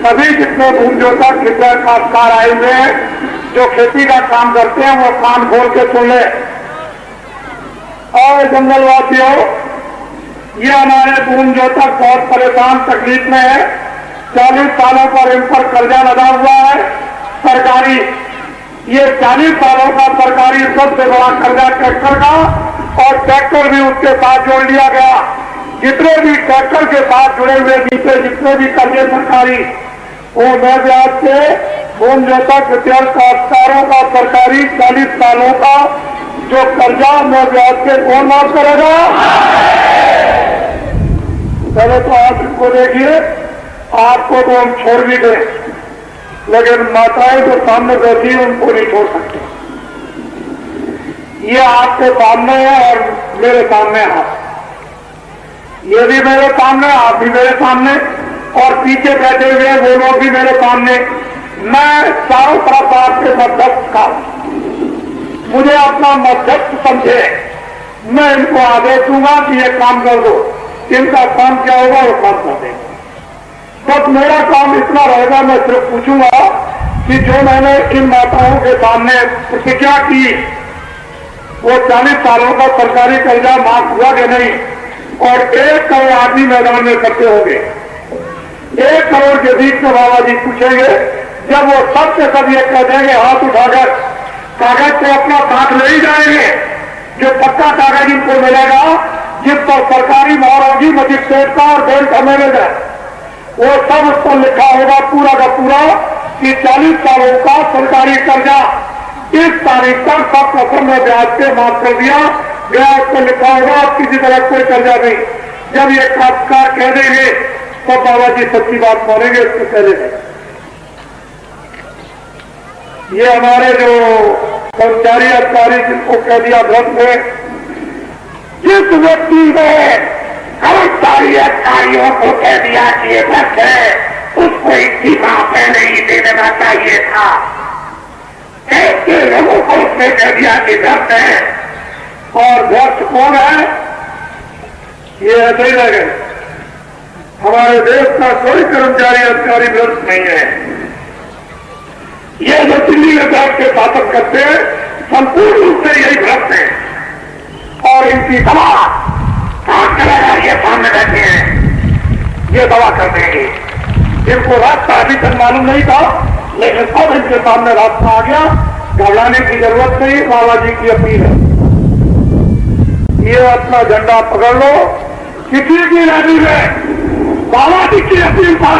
B: सभी जितने घूमजोता खिटियार खासकार आए हुए हैं जो खेती का काम करते हैं, वो कान खोल के सुन ले। और जंगलवासियों, ये हमारे घूमजोता बहुत परेशान तकलीफ में है। 40 सालों पर इन पर कर्जा लगा हुआ है सरकारी। ये 40 सालों का सरकारी सबसे बड़ा कर्जा ट्रैक्टर का, और ट्रैक्टर भी उसके साथ जोड़ लिया गया। जितने भी ट्रैक्टर के साथ जुड़े हुए जितने भी कर्जे सरकारी, वो मैं ब्याज से घूमजोता खिटियार खासकारों का सरकारी 40 सालों का जो कर्जा मैं ब्याज के कौन माफ करेगा? पहले तो आप इसको देखिए, आपको तो हम छोड़ भी दें, लेकिन माताएं जो सामने बैठी हैं उनको नहीं छोड़ सकते। ये आपके सामने है और मेरे सामने है। ये भी मेरे सामने, आप भी मेरे सामने, और पीछे बैठे हुए वो लोग भी मेरे सामने। मैं चारों तरफ आपके मध्यस्थ का, मुझे अपना मध्यस्थ समझे। मैं इनको आदेश दूंगा कि ये काम कर दो, इनका काम क्या होगा वो काम कर देंगे। बस मेरा काम इतना रहेगा, मैं सिर्फ पूछूंगा कि जो मैंने इन माताओं के सामने प्रतिज्ञा की, वो 40 सालों का सरकारी कर्जा माफ हुआ कि नहीं, और 1 करोड़ आदमी मैदान में इकट्ठे होंगे। 1 करोड़ के बीच में बाबा जी पूछेंगे, जब वो सब के सब ये कह देंगे हाथ उठाकर, कागज को अपना साथ ले ही जाएंगे, जो पक्का कागज इनको मिलेगा जिस पर सरकारी मोहर होगी मजिस्ट्रेट का और बैंक का मैनेजर, वो सब उस पर लिखा होगा पूरा का पूरा कि 40 सालों का सरकारी कर्जा इस तारीख तक सब कसम में ब्याज पे माफ कर दिया गया। उस पर लिखा होगा अब किसी तरह कोई कर्जा नहीं। जब ये खासकार कह देंगे तो बाबा जी सच्ची बात मानेंगे, इसको कह देंगे। ये हमारे जो कर्मचारी अधिकारी जिनको कह दिया भ्रष्ट है, जिस व्यक्ति ने कर्मचारी अधिकारियों को कह दिया कि ये भ्रष्ट है, उसको इस्तीफा पहले ही दे देना चाहिए था। ऐसे लोगों को उसने कह दिया कि भ्रष्ट है, और व्यर्थ कौन है? ये ऐसे ही रह गए। हमारे देश का कोई कर्मचारी अधिकारी व्यर्थ नहीं है। ये जो दिल्ली में बैठ के शासन करते हैं संपूर्ण रूप से यही भ्रष्ट है और इनकी दवा काम करेगा। ये सामने बैठे हैं, ये दवा कर देंगे। इनको रास्ता अभी तक मालूम नहीं था, लेकिन अब इनके सामने रास्ता आ गया। घबराने की जरूरत नहीं। बाबा जी की अपील है, ये अपना झंडा पकड़ लो। किसी की रैली में बाबा जी की अपील पर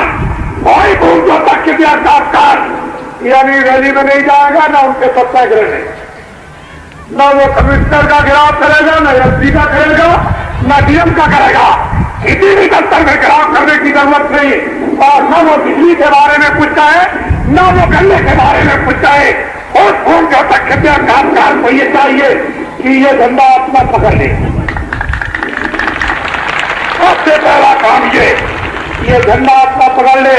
B: कोई भूल तक के यानी रैली में नहीं जाएगा, ना उनके सत्याग्रह में, ना वो कमिश्नर का गिराव करेगा, ना एसपी का करेगा, ना डीएम का करेगा। किसी भी दफ्तर में गिराव करने की जरूरत नहीं। और न वो बिजली के बारे में पूछता है, न वो गन्ने के बारे में पूछता है। और फोन जो तक कामकाज को ये चाहिए कि ये झंडा अपना पकड़ ले। सबसे पहला काम ये झंडा अपना पकड़ ले।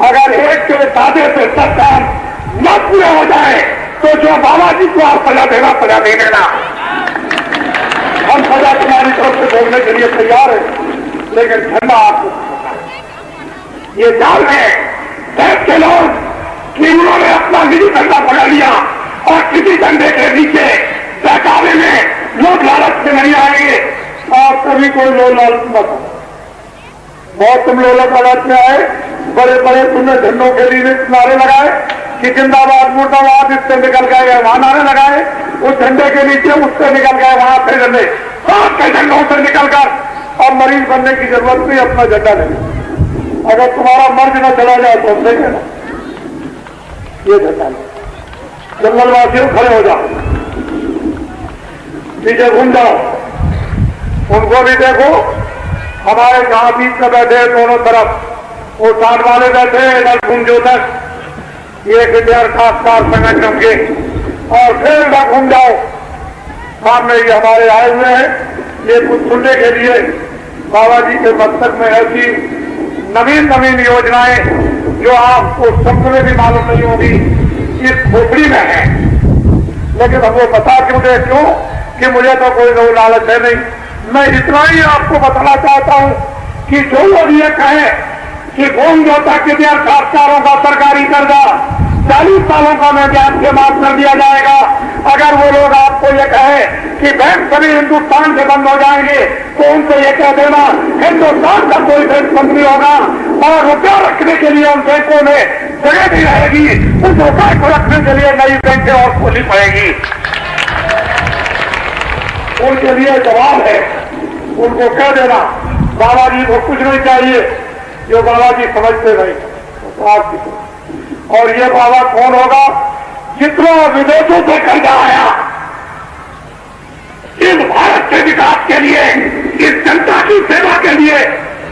B: अगर एक के सादे से सब काम न पूरे हो जाए तो जो बाबा जी को आप सजा देना, सजा दे देना। हम सजा तुम्हारी तरफ से बोलने के लिए तैयार है, लेकिन झंडा आपको ये जान है देश के लोग कि उन्होंने अपना निजी झंडा पकड़ लिया और किसी झंडे के नीचे बहकावे में लोग लालच में नहीं आएंगे। आप कभी कोई लोग लालच मत, बहुत तुम लोग लालच में आए। बड़े बड़े तुमने झंडों के लिए नारे लगाए कि जिंदाबाद मुर्दाबाद, इससे निकल गए वहां नारे लगाए, उस झंडे के नीचे उससे निकल गए वहां फिर झंडे, सबके झंडों से निकलकर अब मरीज बनने की जरूरत नहीं, अपना झंडा ले। अगर तुम्हारा मर्ज न चला जाए तो हमसे कहना, ये झंडा लो। जंगलवासियों खड़े हो जाओ, पीछे घूम जाओ, उनको भी देखो। हमारे जहां बीच में बैठे दोनों तरफ वो साथ वाले बैठे इधर घूमजो तक, ये किधर खासकार संगठन के, और फिर इधर घूम जाओ। सामने ये हमारे आए हुए हैं ये कुछ सुनने के लिए। बाबा जी के मस्तक में ऐसी नवीन नवीन योजनाएं जो आपको शब्द में भी मालूम नहीं होगी, इस खोपड़ी में है। लेकिन हम वो बता क्यों दे, क्यों कि मुझे तो कोई लोग लालच है नहीं। मैं इतना ही आपको बताना चाहता हूं कि जो लोग ये कहे कि भूमि जोता के खासकारों का सरकारी कर्जा 40 सालों का में ब्याज के माफ कर दिया जाएगा। अगर वो लोग आपको ये कहे कि बैंक सभी हिंदुस्तान से बंद हो जाएंगे तो उनसे ये कह देना हिंदुस्तान का कोई बैंक बंद नहीं होगा और रुपया रखने के लिए उन बैंकों में जगह नहीं रहेगी। उस रुपये को रखने के लिए नई बैंकें और खोलनी पड़ेगी। उनके लिए जवाब है, उनको कह देना बाबा जी को कुछ नहीं चाहिए, जो बाबा जी समझते नहीं तो आप। और ये बाबा कौन होगा? जितना विदेशों से कर्जा आया इस भारत के विकास के लिए, इस जनता की सेवा के लिए,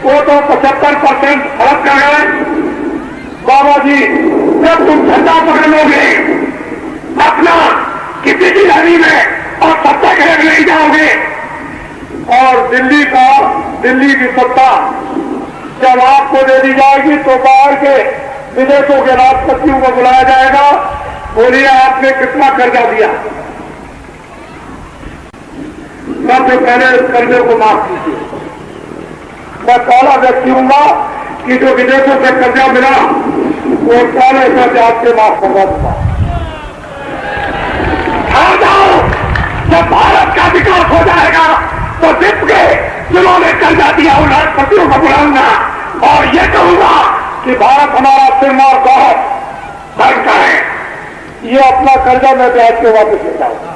B: वो तो 75% खर्च कर गए। बाबा जी जब तुम झंडा पकड़ लोगे अपना किसी की रैली में और सत्याग्रह नहीं जाओगे और दिल्ली की सत्ता जब आपको दे दी जाएगी तो बाहर के विदेशों के राष्ट्रपतियों को बुलाया जाएगा। बोलिए आपने कितना कर्जा दिया, सबसे पहले इस कर्जे को माफ कीजिए। मैं पहला व्यक्ति हूंगा कि जो विदेशों से कर्जा मिला वो पहले कर्जा आपसे माफ करवा दूंगा। आ जाओ, जब भारत का विकास हो जाएगा तो विश्व के जिन्होंने कर्जा दिया उन राष्ट्रपतियों को बुलाऊंगा और ये कहूंगा कि भारत हमारा सिर और बहुत धर्म का है, ये अपना कर्जा मैं ब्याज के वापस ले जाऊंगा,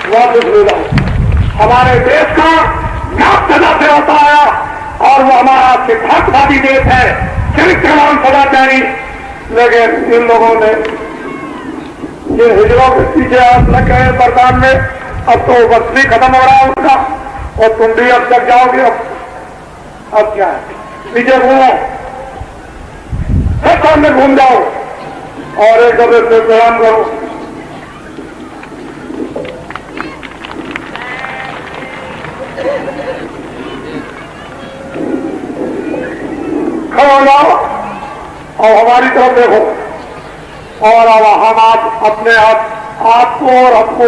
B: वापस ले जाऊंगा। हमारे देश का नाम सदा से होता आया और वो हमारा सिद्धांतवादी देश है, चरित्रवान सदाचारी। लेकिन इन लोगों ने ये हिजरों के पीछे आप लग गए बरदान में, अब तो वस्ती खत्म हो रहा है उसका और तुम भी अब तक जाओगे। अब क्या है, पीछे घूमो, फिर सामने घूम जाओ और एक दफे से प्रणाम करो। खड़े हो जाओ और हमारी तरफ देखो और अब हम आप अपने आप आपको और हमको,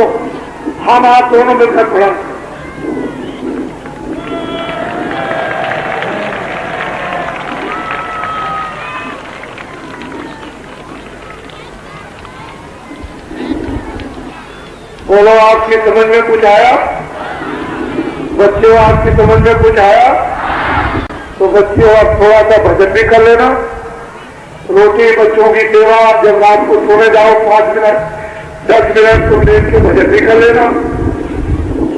B: हम आप दोनों मिलकर बुलंद। बोलो, आपकी समझ में कुछ आया? बच्चों, आपकी समझ में कुछ आया? तो बच्चों, आप थोड़ा सा भजन भी कर लेना। रोटी बच्चों की सेवा, जब रात को सोने जाओ 5 मिनट 10 मिनट तुम लेट के भजन भी कर लेना।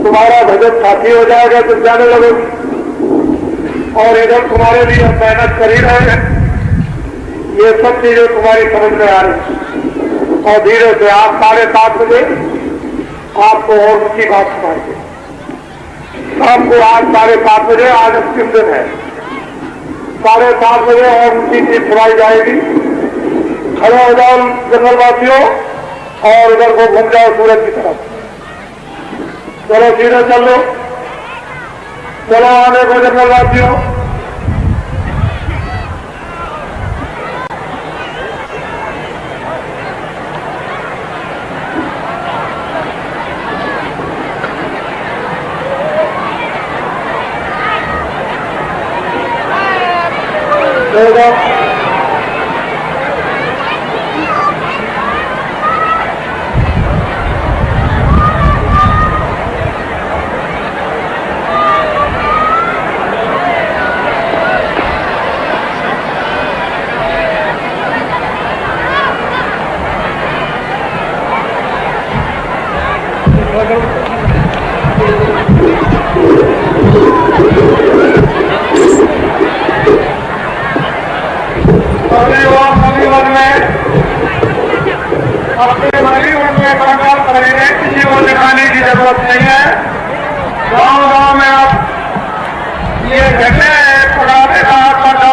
B: तुम्हारा भजन साथी हो जाएगा जब जाने लगोगी। और इधर तुम्हारे लिए हम मेहनत कर ही रहे हैं। ये सब चीजें तुम्हारी समझ में आ रही। और धीरे से आप 7:30 बजे आपको और ऊंची बात सुनाएंगे। आपको आज 7:30 बजे, आज अंतिम दिन है, 7:30 बजे और ऊंची चीज सुनाई जाएगी। खड़े हो जाओ जंगलवासियों और इधर को घूम जाओ सूरज की तरफ। चलो सीधे चलो, चलो आने को जंगलवासियों। अपने गरीबों में कंगाल करेंगे, किसी को दिखाने की जरूरत नहीं है। गांव गांव में अब ये घटे पुराने का होगा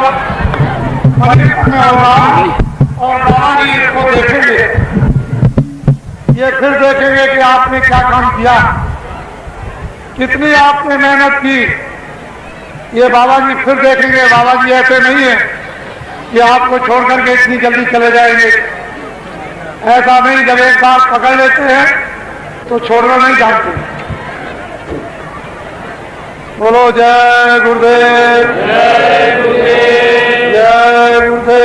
B: और रानी इसको देखेंगे। ये फिर देखेंगे कि आपने क्या काम किया, कितनी आपने मेहनत की। ये बाबा जी फिर देखेंगे। बाबा जी ऐसे नहीं है कि आपको छोड़ करके इतनी जल्दी चले जाएंगे। ऐसा नहीं, जब एक बार पकड़ लेते हैं तो छोड़ना नहीं जानते। बोलो जय गुरुदेव, जय गुरुदेव, जय गुरुदेव।